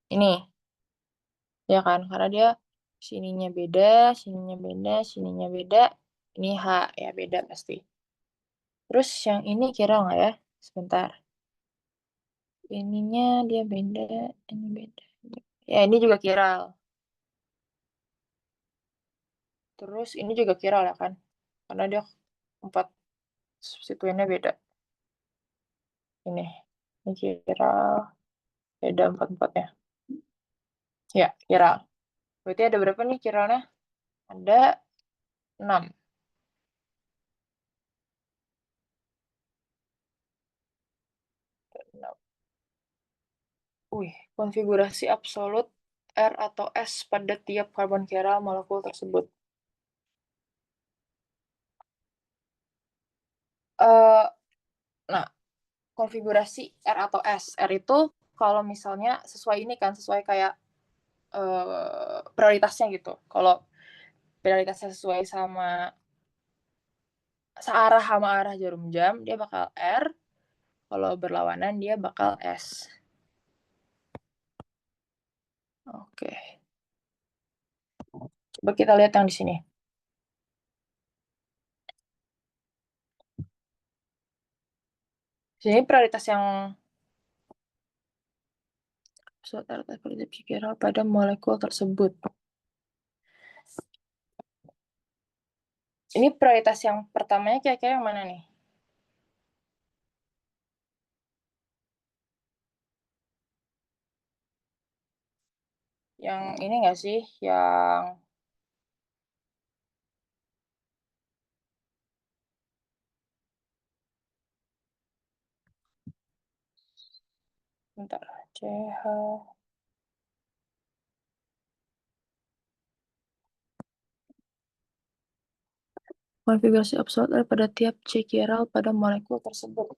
Ini. Ya kan? Karena dia sininya beda, sininya beda, sininya beda. Ini H ya, beda pasti. Terus yang ini kiral nggak ya? Sebentar. Ininya dia beda, ini beda. Ya, ini juga kiral. Terus ini juga kiral ya kan? Karena dia 4 substituennya beda. Ini kiral. Beda 4-4-nya. Ya, kiral. Berarti ada berapa nih kiralnya? Ada 6. Konfigurasi absolut R atau S pada tiap karbon kiral molekul tersebut. Eh, nah, konfigurasi R atau S. R itu kalau misalnya sesuai ini kan, sesuai kayak prioritasnya gitu. Kalau prioritasnya sesuai sama searah sama arah jarum jam, dia bakal R. Kalau berlawanan, dia bakal S. Oke. Coba kita lihat yang di sini. Di sini prioritas yang pada molekul tersebut. Ini prioritas yang pertamanya kira-kira yang mana nih? Yang ini nggak sih? Yang bentar, CH. Konfigurasi absolut pada tiap C chiral pada molekul tersebut.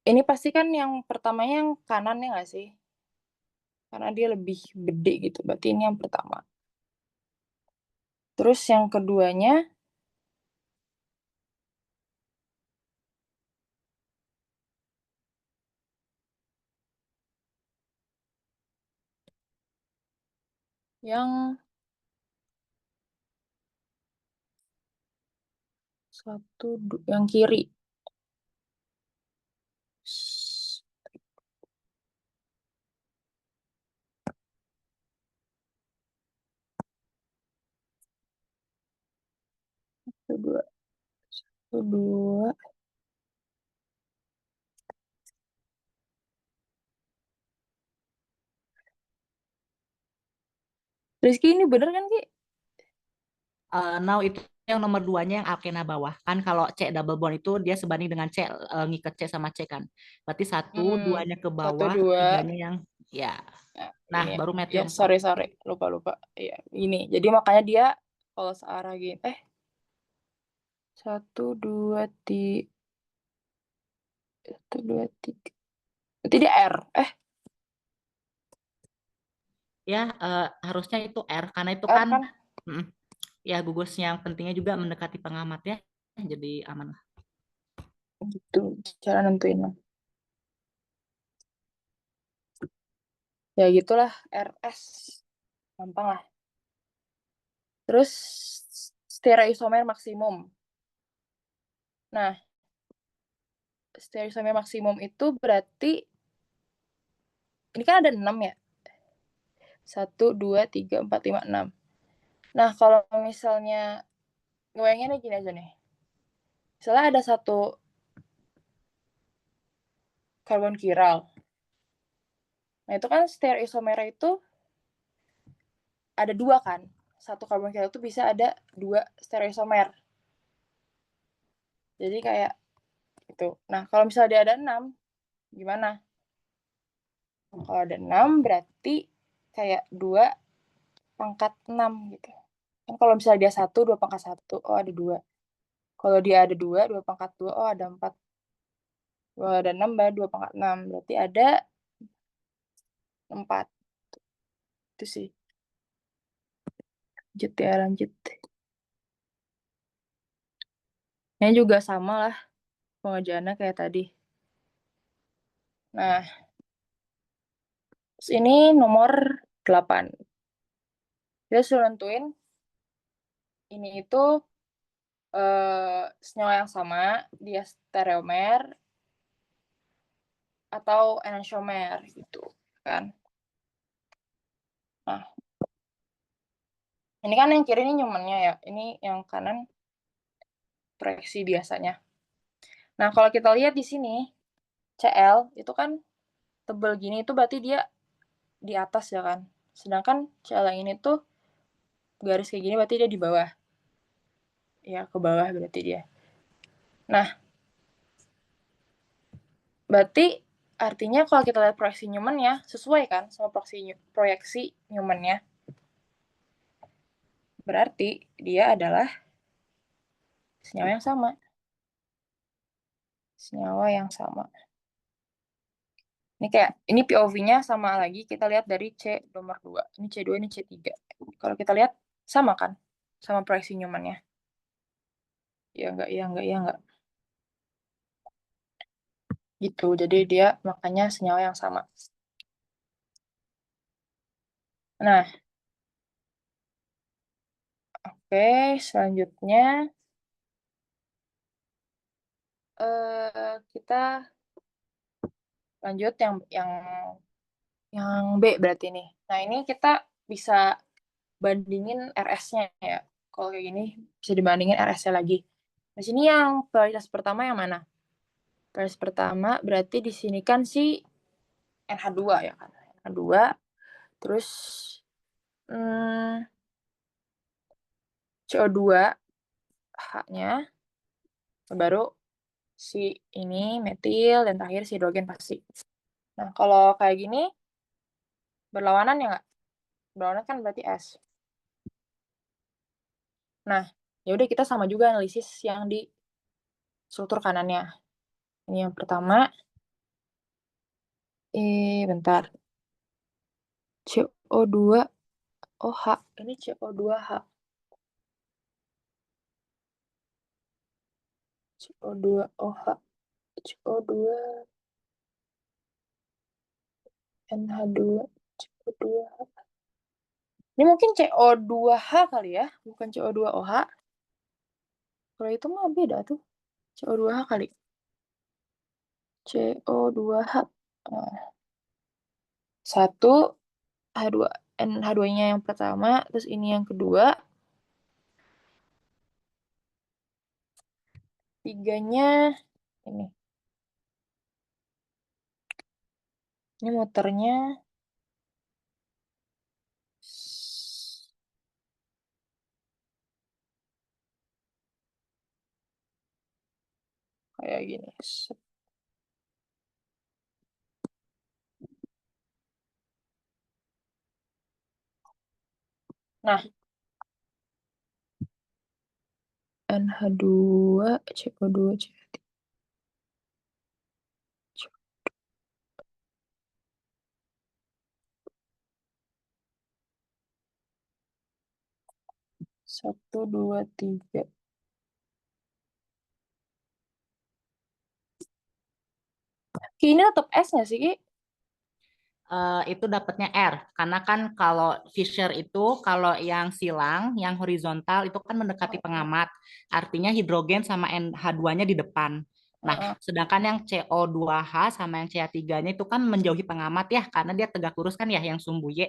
Ini pasti kan yang pertamanya yang kanan ya nggak sih? Karena dia lebih gede gitu. Berarti ini yang pertama. Terus yang keduanya yang yang kiri. Kedua, kedua. Rizky ini bener kan Ki? Now itu yang nomor 2-nya yang alkena bawah. Kan kalau C double bond itu dia sebanding dengan C, ngikat C sama C kan. Berarti 1, 2-nya ke 1, bawah, 2. 3-nya yang ya. Nah, Nah, ini baru ya, metion point. sorry. Lupa. Iya, ini. Jadi makanya dia kalau searah gini. 1, 2, 3. 1, 2, 3. Berarti dia R. Ya, harusnya itu R karena itu R kan kan? mm, ya gugusnya yang pentingnya juga mendekati pengamat ya. Jadi aman lah. Gitu. Cara nentuin. Ya gitulah RS. Gampang lah. Terus stereoisomer maksimum. Nah, stereoisomer maksimum itu berarti ini kan ada 6 ya. 1, 2, 3, 4, 5, 6. Nah, kalau misalnya goyangnya gini aja nih. Misalnya ada satu karbon kiral. Nah, itu kan stereoisomer itu ada 2 kan. Satu karbon kiral itu bisa ada 2 stereoisomer. Jadi kayak itu. Nah, kalau misalnya dia ada 6, gimana? Kalau ada 6 berarti kayak 2 pangkat 6 gitu. Kan kalau misalnya dia 1, 2 pangkat 1, oh ada 2. Kalau dia ada 2, 2 pangkat 2, oh ada 4. Kalau ada 6, 2 pangkat 6. Berarti ada 4. Itu sih. Lanjut. Ini juga sama lah pengerjaannya kayak tadi. Nah, terus ini nomor 8. Kita suruh nentuin ini itu senyawa yang sama, dia stereomer atau enantiomer gitu kan. Nah, ini kan yang kiri ini newmannya ya, ini yang kanan proyeksi biasanya. Nah, kalau kita lihat di sini, Cl itu kan tebel gini, itu berarti dia di atas ya kan. Sedangkan Cl yang ini tuh garis kayak gini berarti dia di bawah. Ya, ke bawah berarti dia. Nah, berarti artinya kalau kita lihat proyeksi Newman ya, sesuai kan sama proyeksi Newman ya. Berarti dia adalah senyawa yang sama. Senyawa yang sama. Ini kayak, ini POV-nya sama lagi, kita lihat dari C nomor 2. Ini C2, ini C3. Kalau kita lihat, sama kan? Sama proyeksi Newman-nya. Ya enggak. Gitu, jadi dia makanya senyawa yang sama. Nah, oke, selanjutnya kita lanjut yang B berarti nih. Nah, ini kita bisa bandingin RS-nya ya. Kalau kayak gini bisa dibandingin RS-nya lagi. Di sini yang prioritas pertama yang mana? Prioritas pertama berarti di sini kan si NH2 ya kan. NH2 terus CO2 H-nya baru si ini metil dan terakhir si hidrogen pasti. Nah, kalau kayak gini berlawanan ya nggak? Berlawanan kan berarti S. Nah, ya udah kita sama juga analisis yang di struktur kanannya. Ini yang pertama, bentar. CO2 OH. Ini CO2H. CO2OH. CO2 NH2. CO2H. Ini mungkin CO2H kali ya, bukan CO2OH. Kalau itu mah beda tuh. CO2H kali. CO2H. Nah, 1 H2. NH2-nya yang pertama, terus ini yang kedua. 3-nya ini. Ini muternya kayak gini. Set. Nah, NH2, CO2, CO3. Satu, dua, tiga. Ki, ini tetap S nggak sih, Ki? Itu dapatnya R karena kan kalau Fisher itu kalau yang silang yang horizontal itu kan mendekati pengamat artinya hidrogen sama NH2-nya di depan. Nah, sedangkan yang CO2H sama yang CH3-nya itu kan menjauhi pengamat ya karena dia tegak lurus kan ya yang sumbu Y.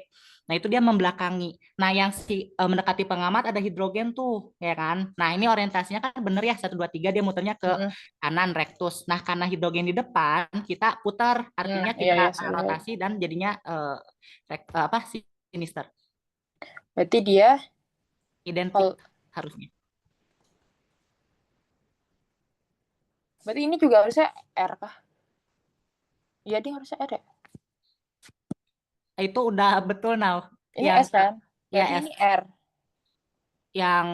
Nah, itu dia membelakangi. Nah, yang mendekati pengamat ada hidrogen tuh ya kan. Nah, ini orientasinya kan bener ya 1 2 3 dia muternya ke kanan rektus. Nah, karena hidrogen di depan, kita putar, artinya Iya, kita iya, sorry. rotasi dan jadinya apa sinister. Berarti dia Identik harusnya. berarti ini juga harusnya R kah? Iya, dia harusnya R ya. Itu udah betul now. Ini Yang S kan? ya Berarti S. ini R. Yang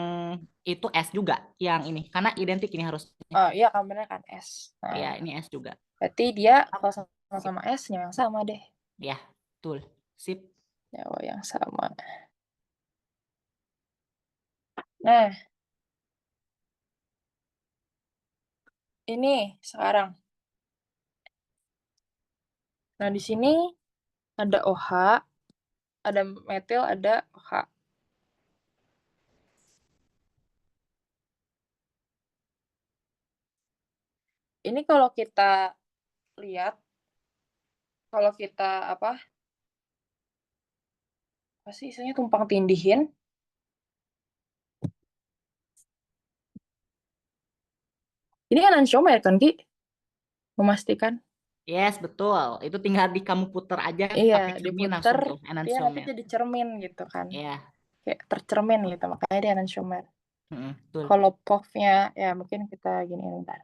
itu S juga, yang ini karena identik ini harusnya. Oh iya, kan bener kan S. Nah, Ya, ini S juga. berarti dia kalau sama S-nya yang sama deh. Ya, betul. Sip. Nyawa yang sama. Nah, ini sekarang. Nah, di sini ada OH, ada metil, ada OH. Ini kalau kita lihat, kalau kita apa sih istilahnya tumpang tindihin, ini kan enantiomer kan, Ki? Memastikan. Yes, betul. Itu tinggal di kamu puter aja Iya, pakai cermin langsung diputer, tuh dia nanti enantiomer. jadi cermin gitu kan. Ya, Kayak tercermin gitu, makanya dia enantiomer. betul. Kalau POV-nya, ya mungkin kita gini bentar.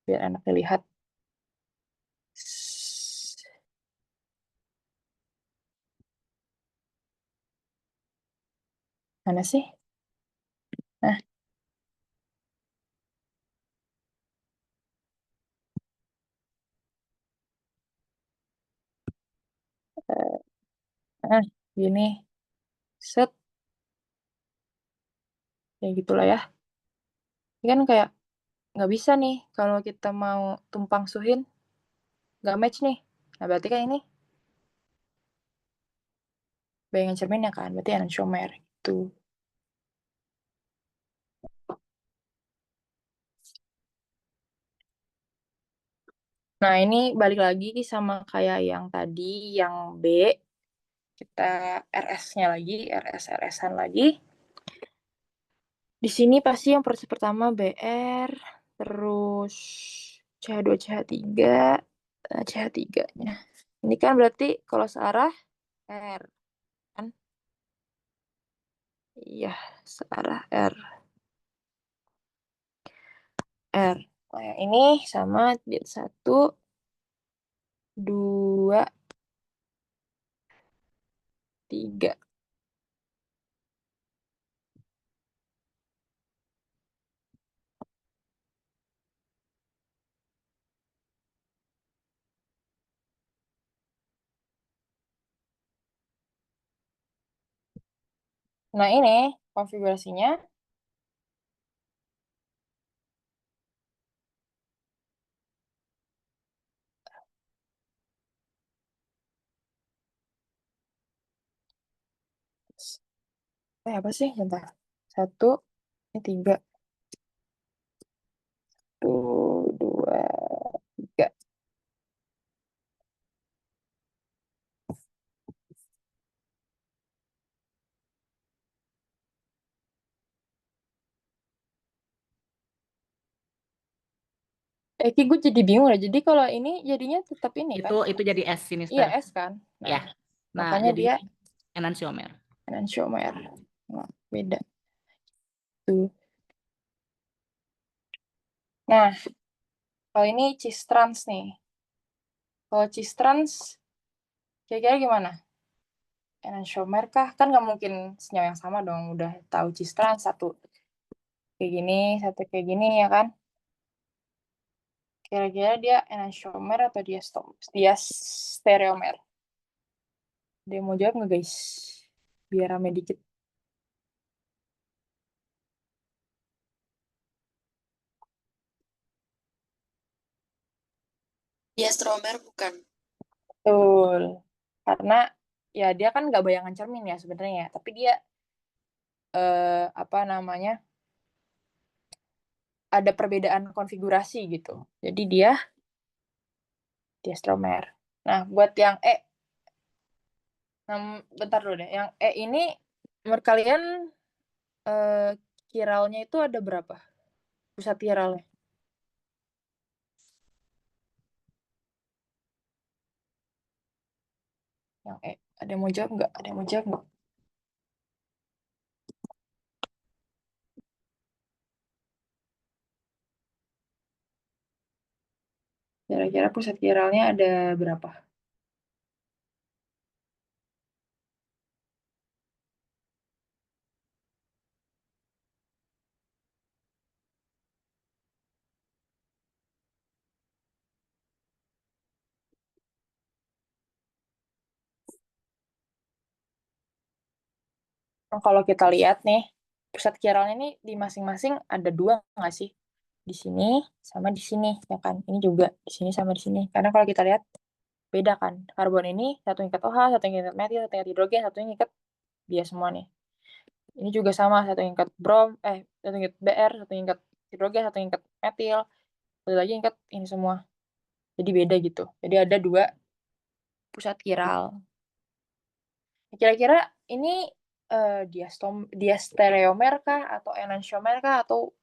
Biar enak dilihat. Mana sih? Nah, gini. Set. Ya gitulah ya. Ini kan kayak nggak bisa nih kalau kita mau tumpang suhin. Nggak match nih. Nah, berarti kan ini bayangan cerminnya kan. Berarti enantiomer gitu. Nah, ini balik lagi sama kayak yang tadi, yang B. Kita RS-nya lagi, RS-RS-an lagi. Di sini pasti yang pertama BR, terus CH2, CH3, CH3-nya. Ini kan berarti kalau searah R, kan? Iya, searah R. R. Nah, yang ini sama di 1, 2, 3. Nah, ini konfigurasinya. Apa sih? Bentar. 1, ini 3. 1, 2, 3. Ki, gue jadi bingung lah. Jadi kalau ini jadinya tetap ini kan? Itu jadi S Iya, sinister. S kan? Nah, Ya. Nah, makanya jadi dia enantiomer. enantiomer. Nah, beda. Tuh. Nah, Kalau ini cheese trans nih. Kalau cheese trans, kira-kira gimana? Enantiomer kah? Kan nggak mungkin senyawa yang sama dong. Udah tahu cheese trans, satu kayak gini, satu kayak gini ya kan? Kira-kira dia enantiomer atau dia stereomer? Dia mau jawab nggak guys? Biar rame dikit. Dia stromer bukan. Betul. Karena ya dia kan nggak bayangan cermin ya sebenarnya. Tapi dia apa namanya? Ada perbedaan konfigurasi gitu. Jadi dia stromer. Nah, buat yang bentar dulu deh. Yang ini menurut kalian eh, kiralnya itu ada berapa? Pusat kiralnya. Yang ada yang mau jawab nggak? Ada yang mau jawab nggak? Kira-kira pusat kiralnya ada berapa? Nah, kalau kita lihat nih, pusat kiralnya ini di masing-masing ada dua nggak sih? Di sini sama di sini, ya kan? Ini juga di sini sama di sini. Karena kalau kita lihat, beda kan? Karbon ini satu ngikat OH, satu ngikat metil, satu ngikat hidrogen, satu ngikat dia semua nih. Ini juga sama, satu ngikat satu ngikat Br, satu ngikat hidrogen, satu ngikat metil, satu lagi ngikat ini semua. Jadi beda gitu. Jadi ada dua pusat kiral. Kira-kira ini dia stereomer kah atau enantiomer kah atau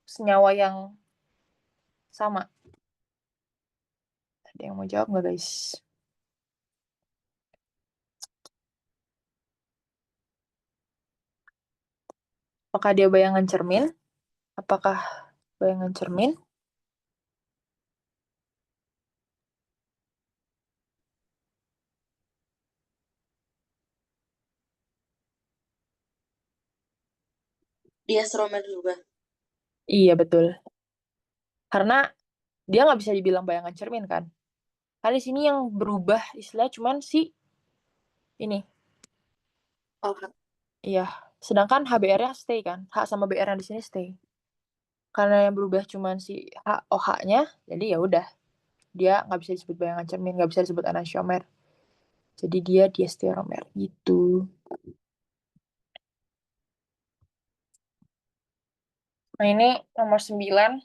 senyawa yang sama? Ada yang mau jawab nggak guys? Apakah dia bayangan cermin? Apakah bayangan cermin? Dia stromer juga. Iya betul. Karena dia nggak bisa dibilang bayangan cermin kan? Karena di sini yang berubah istilah cuman si ini. Oh, Iya. Sedangkan HBr-nya stay kan? H sama BR-nya di sini stay. Karena yang berubah cuman si OH-nya, jadi ya udah. Dia nggak bisa disebut bayangan cermin, nggak bisa disebut enantiomer. Jadi dia diastereomer gitu. Nah ini nomor 9.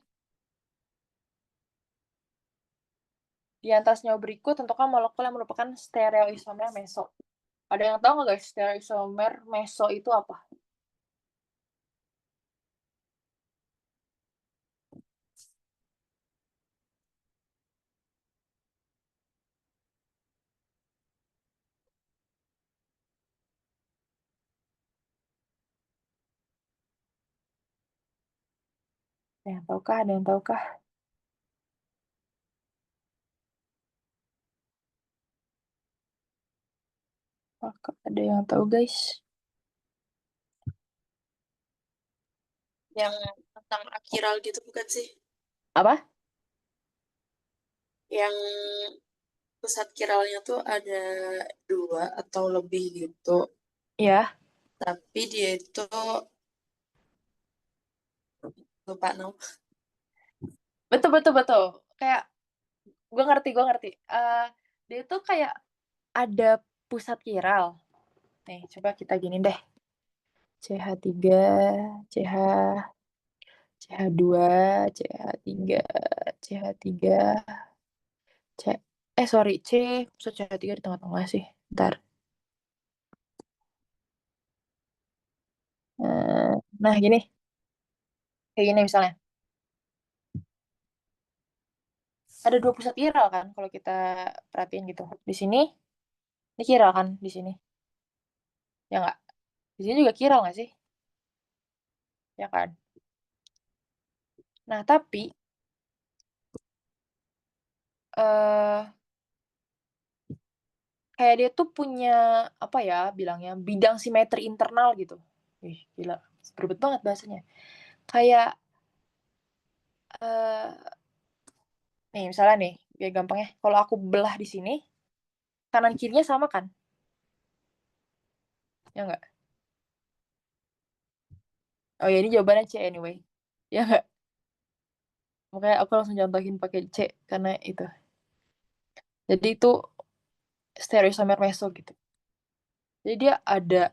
Di atas senyawa berikut tentukan molekul yang merupakan stereoisomer meso. Ada yang tahu nggak guys stereoisomer meso itu apa? Ada yang tahu kah? Ada yang tahu kah? Apakah ada yang tahu guys? yang tentang akiral gitu bukan sih? Apa? Yang pusat kiralnya tuh ada 2 atau lebih gitu. Ya, Tapi dia itu lupa nama. betul betul betul. Kayak gue ngerti. Dia itu kayak ada pusat kiral. Nih, coba kita gini deh. CH3, CH, CH2, CH3, CH3, C. Sorry, maksud CH3 di tengah-tengah sih. Ntar. Nah, gini. Kayak gini misalnya. Ada dua pusat kiral kan, kalau kita perhatiin gitu. Di sini, ini kiral kan, di sini. Ya nggak? Di sini juga kiral nggak sih? Ya kan? Nah, tapi eh kayak dia tuh punya apa ya bilangnya bidang simetri internal gitu. Ih, gila, berbet banget bahasanya. Kayak eh nih misalnya nih, biar gampangnya, kalau aku belah di sini, kanan kirinya sama kan? Ya enggak? Oh ya ini jawabannya C anyway. Ya enggak? Makanya aku langsung contohin pakai C karena itu. Jadi itu stereoisomer meso gitu. Jadi dia ada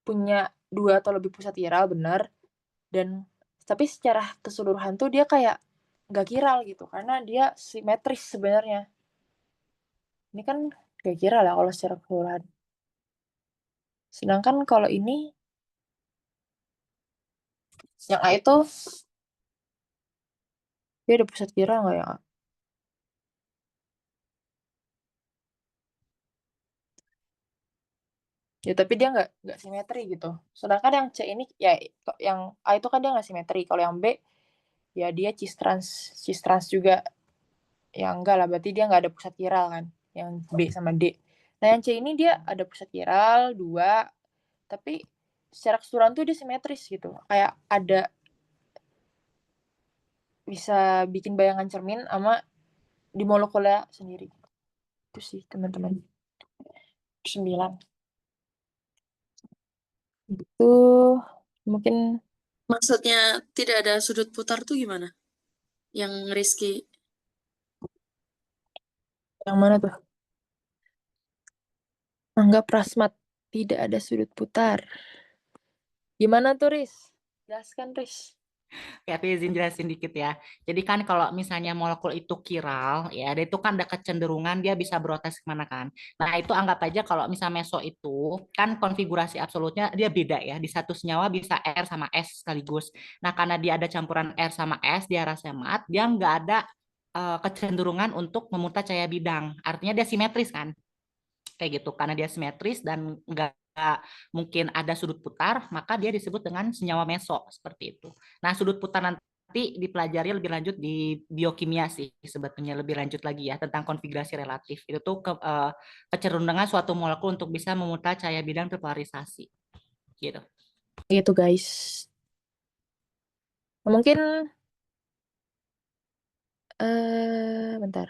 punya 2 atau lebih pusat chiral benar dan tapi secara keseluruhan tuh dia kayak nggak chiral gitu karena dia simetris sebenarnya. Ini kan nggak chiral ya kalau secara keseluruhan. Sedangkan kalau ini yang A itu dia ada pusat chiral nggak ya? Ya tapi dia nggak simetri gitu. Sedangkan yang C ini ya yang A itu kan dia nggak simetri. Kalau yang B ya dia cis trans juga. Ya enggak lah berarti dia nggak ada pusat chiral kan. Yang B sama D. Nah yang C ini dia ada pusat chiral 2 tapi secara keseluruhan tuh dia simetris gitu. Kayak ada bisa bikin bayangan cermin sama di molekulnya sendiri. Itu sih teman-teman. 9. Itu mungkin Maksudnya tidak ada sudut putar tuh gimana? Yang Rizky yang mana tuh? Anggap Prasmat tidak ada sudut putar. Gimana tuh, Riz? Jelaskan, Riz. Ya, aku izin jelasin dikit ya. Jadi kan kalau misalnya molekul itu kiral, ya, dia itu kan ada kecenderungan dia bisa berotes kemana kan. Nah, itu anggap aja kalau misalnya meso itu kan konfigurasi absolutnya dia beda ya. Di satu senyawa bisa R sama S sekaligus. Nah, karena dia ada campuran R sama S di arah semat, dia nggak ada kecenderungan untuk memutar cahaya bidang. Artinya dia simetris kan kayak gitu karena dia simetris dan nggak mungkin ada sudut putar maka dia disebut dengan senyawa meso seperti itu. Nah sudut putar nanti dipelajari lebih lanjut di biokimia sih sebetulnya lebih lanjut lagi ya tentang konfigurasi relatif itu tuh kecenderungan suatu molekul untuk bisa memutar cahaya bidang terpolarisasi gitu. Gitu, guys. Mungkin bentar.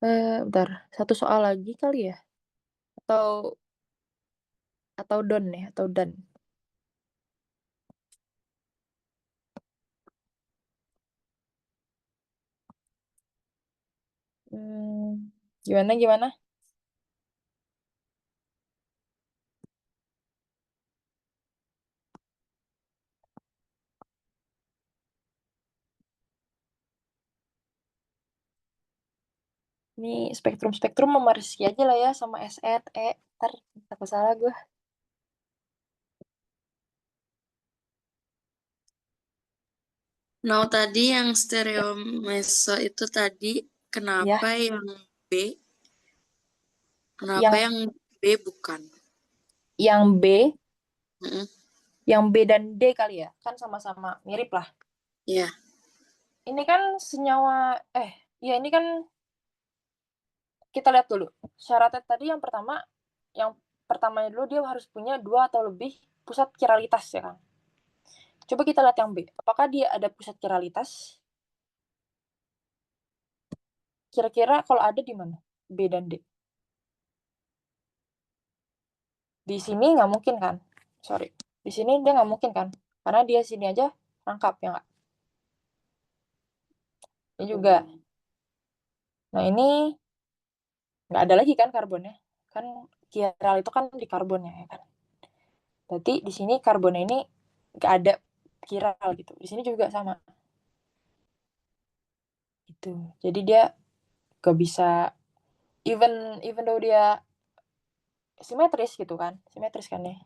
Bentar. Satu soal lagi kali ya? Atau don ya, atau dan. Gimana gimana? Ini spektrum sama Rizky aja lah ya sama SET, ntar takut salah gue. Nah, tadi yang stereo meso itu tadi kenapa Ya, yang B? Kenapa yang yang B bukan? yang B, Mm-mm. yang B dan D kali ya, kan sama-sama mirip lah. Ya, Ini kan senyawa, ya ini kan kita lihat dulu. Syaratnya tadi yang pertamanya dulu dia harus punya 2 atau lebih pusat chiralitas ya kan. Coba kita lihat yang B. Apakah dia ada pusat chiralitas? Kira-kira kalau ada di mana? B dan D. Di sini nggak mungkin kan? Sorry. Di sini dia nggak mungkin kan? Karena dia sini aja rangkap ya nggak? Ini juga. Nah ini nggak ada lagi kan karbonnya. Kan chiral itu kan di karbonnya ya kan. Berarti di sini karbonnya ini nggak ada chiral gitu. Di sini juga sama. Gitu. Jadi dia gak bisa even though dia simetris gitu kan. Simetris kan ya.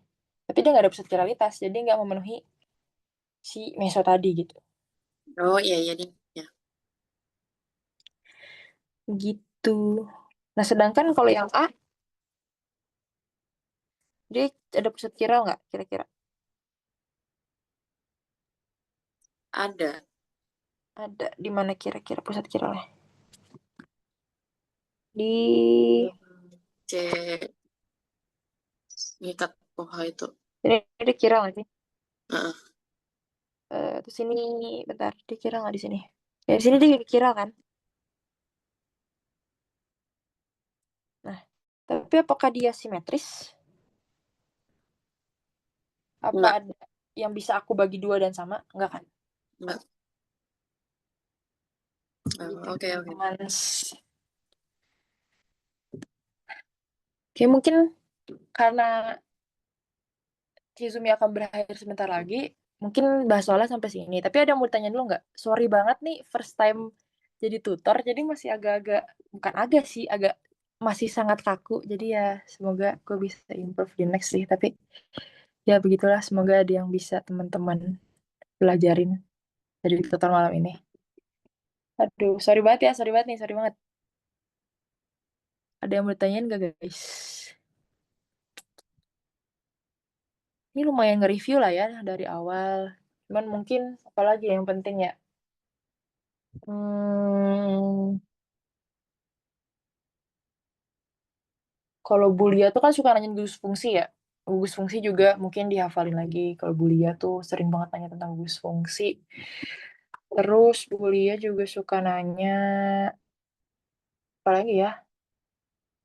Tapi dia nggak ada pusat chiralitas. Jadi nggak memenuhi si meso tadi gitu. oh iya iya nih. Ya. Gitu. Nah, sedangkan kalau yang A, dia ada pusat chiral nggak kira-kira? Ada. Ada di mana kira-kira pusat kiralnya? Di C. Ngikat pohon itu. ini kiral nggak sih? Heeh. Terus ini bentar, dia kiral nggak di sini? Ya di sini dia kiral kan? Nah, tapi apakah dia simetris? Apa Enggak. ada yang bisa aku bagi dua dan sama? Enggak kan? Enggak. Gitu, Oke. teman-teman. Oke, mungkin karena Kizumi akan berakhir sebentar lagi, mungkin bahas soalnya sampai sini. Tapi ada yang mau tanya dulu nggak? Sorry banget nih, first time jadi tutor, jadi masih agak-agak, bukan agak sih, agak masih sangat kaku. Jadi ya semoga gue bisa improve di next sih. Tapi ya begitulah, semoga ada yang bisa teman-teman pelajarin dari tutor malam ini. Aduh, sorry banget ya, sorry banget nih, sorry banget. Ada yang mau ditanyain gak guys? Ini lumayan nge-review lah ya dari awal. Cuman mungkin apalagi yang penting ya. Kalau Bulia tuh kan suka nanya gugus fungsi ya. Gugus fungsi juga mungkin dihafalin lagi. Kalau Bulia tuh sering banget nanya tentang gugus fungsi. Terus Bulia juga suka nanya apa lagi ya?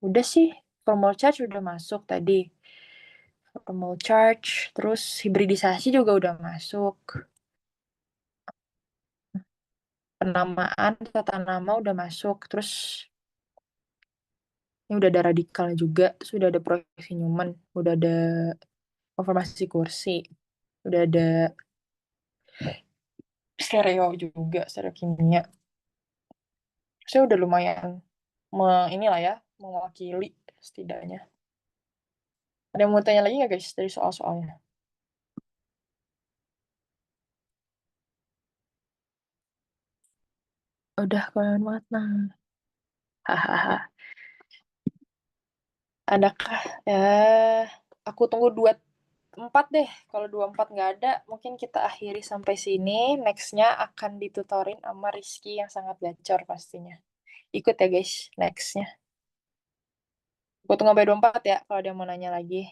Udah sih, formal charge udah masuk tadi. Formal charge, terus hibridisasi juga udah masuk. Penamaan, tata nama udah masuk. Terus ini udah ada radikal juga. Terus udah ada proyeksi Newman. Udah ada konfirmasi kursi. Udah ada stereo juga, stereo kimia. Saya udah lumayan inilah ya, mewakili setidaknya. Ada yang mau tanya lagi nggak guys dari soal-soalnya? Udah keren banget nah. Hahaha. Adakah ya? Aku tunggu 24 deh. Kalau 24 nggak ada, mungkin kita akhiri sampai sini. Nextnya akan ditutorin sama Rizky yang sangat gacor pastinya. Ikut ya guys, nextnya. Aku tunggu sampai 24 ya, kalau ada yang mau nanya lagi.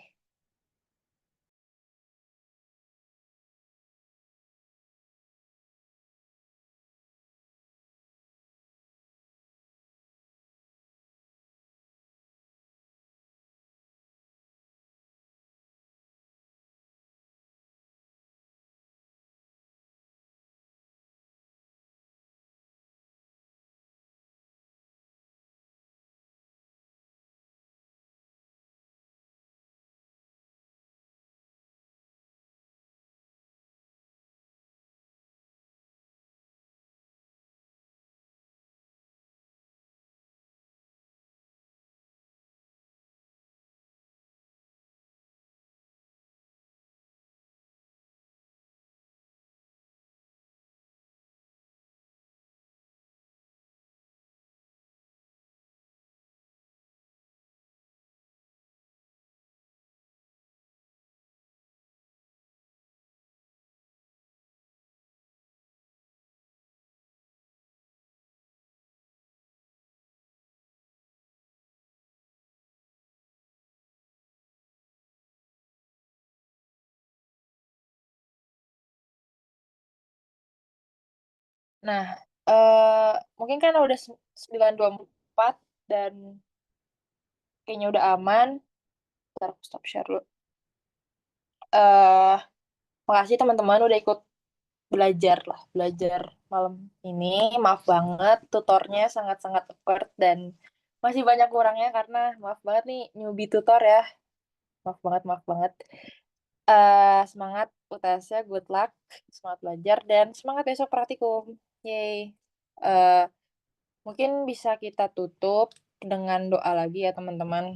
Nah, mungkin kan udah 9.24 dan kayaknya udah aman. Bentar, aku stop share dulu. Makasih teman-teman udah ikut belajar malam ini. Maaf banget, tutornya sangat-sangat effort dan masih banyak kurangnya karena maaf banget nih newbie tutor ya. Maaf banget, maaf banget. Semangat UTS-nya, good luck, semangat belajar dan semangat besok praktikum. Yeay. Mungkin bisa kita tutup dengan doa lagi ya teman-teman.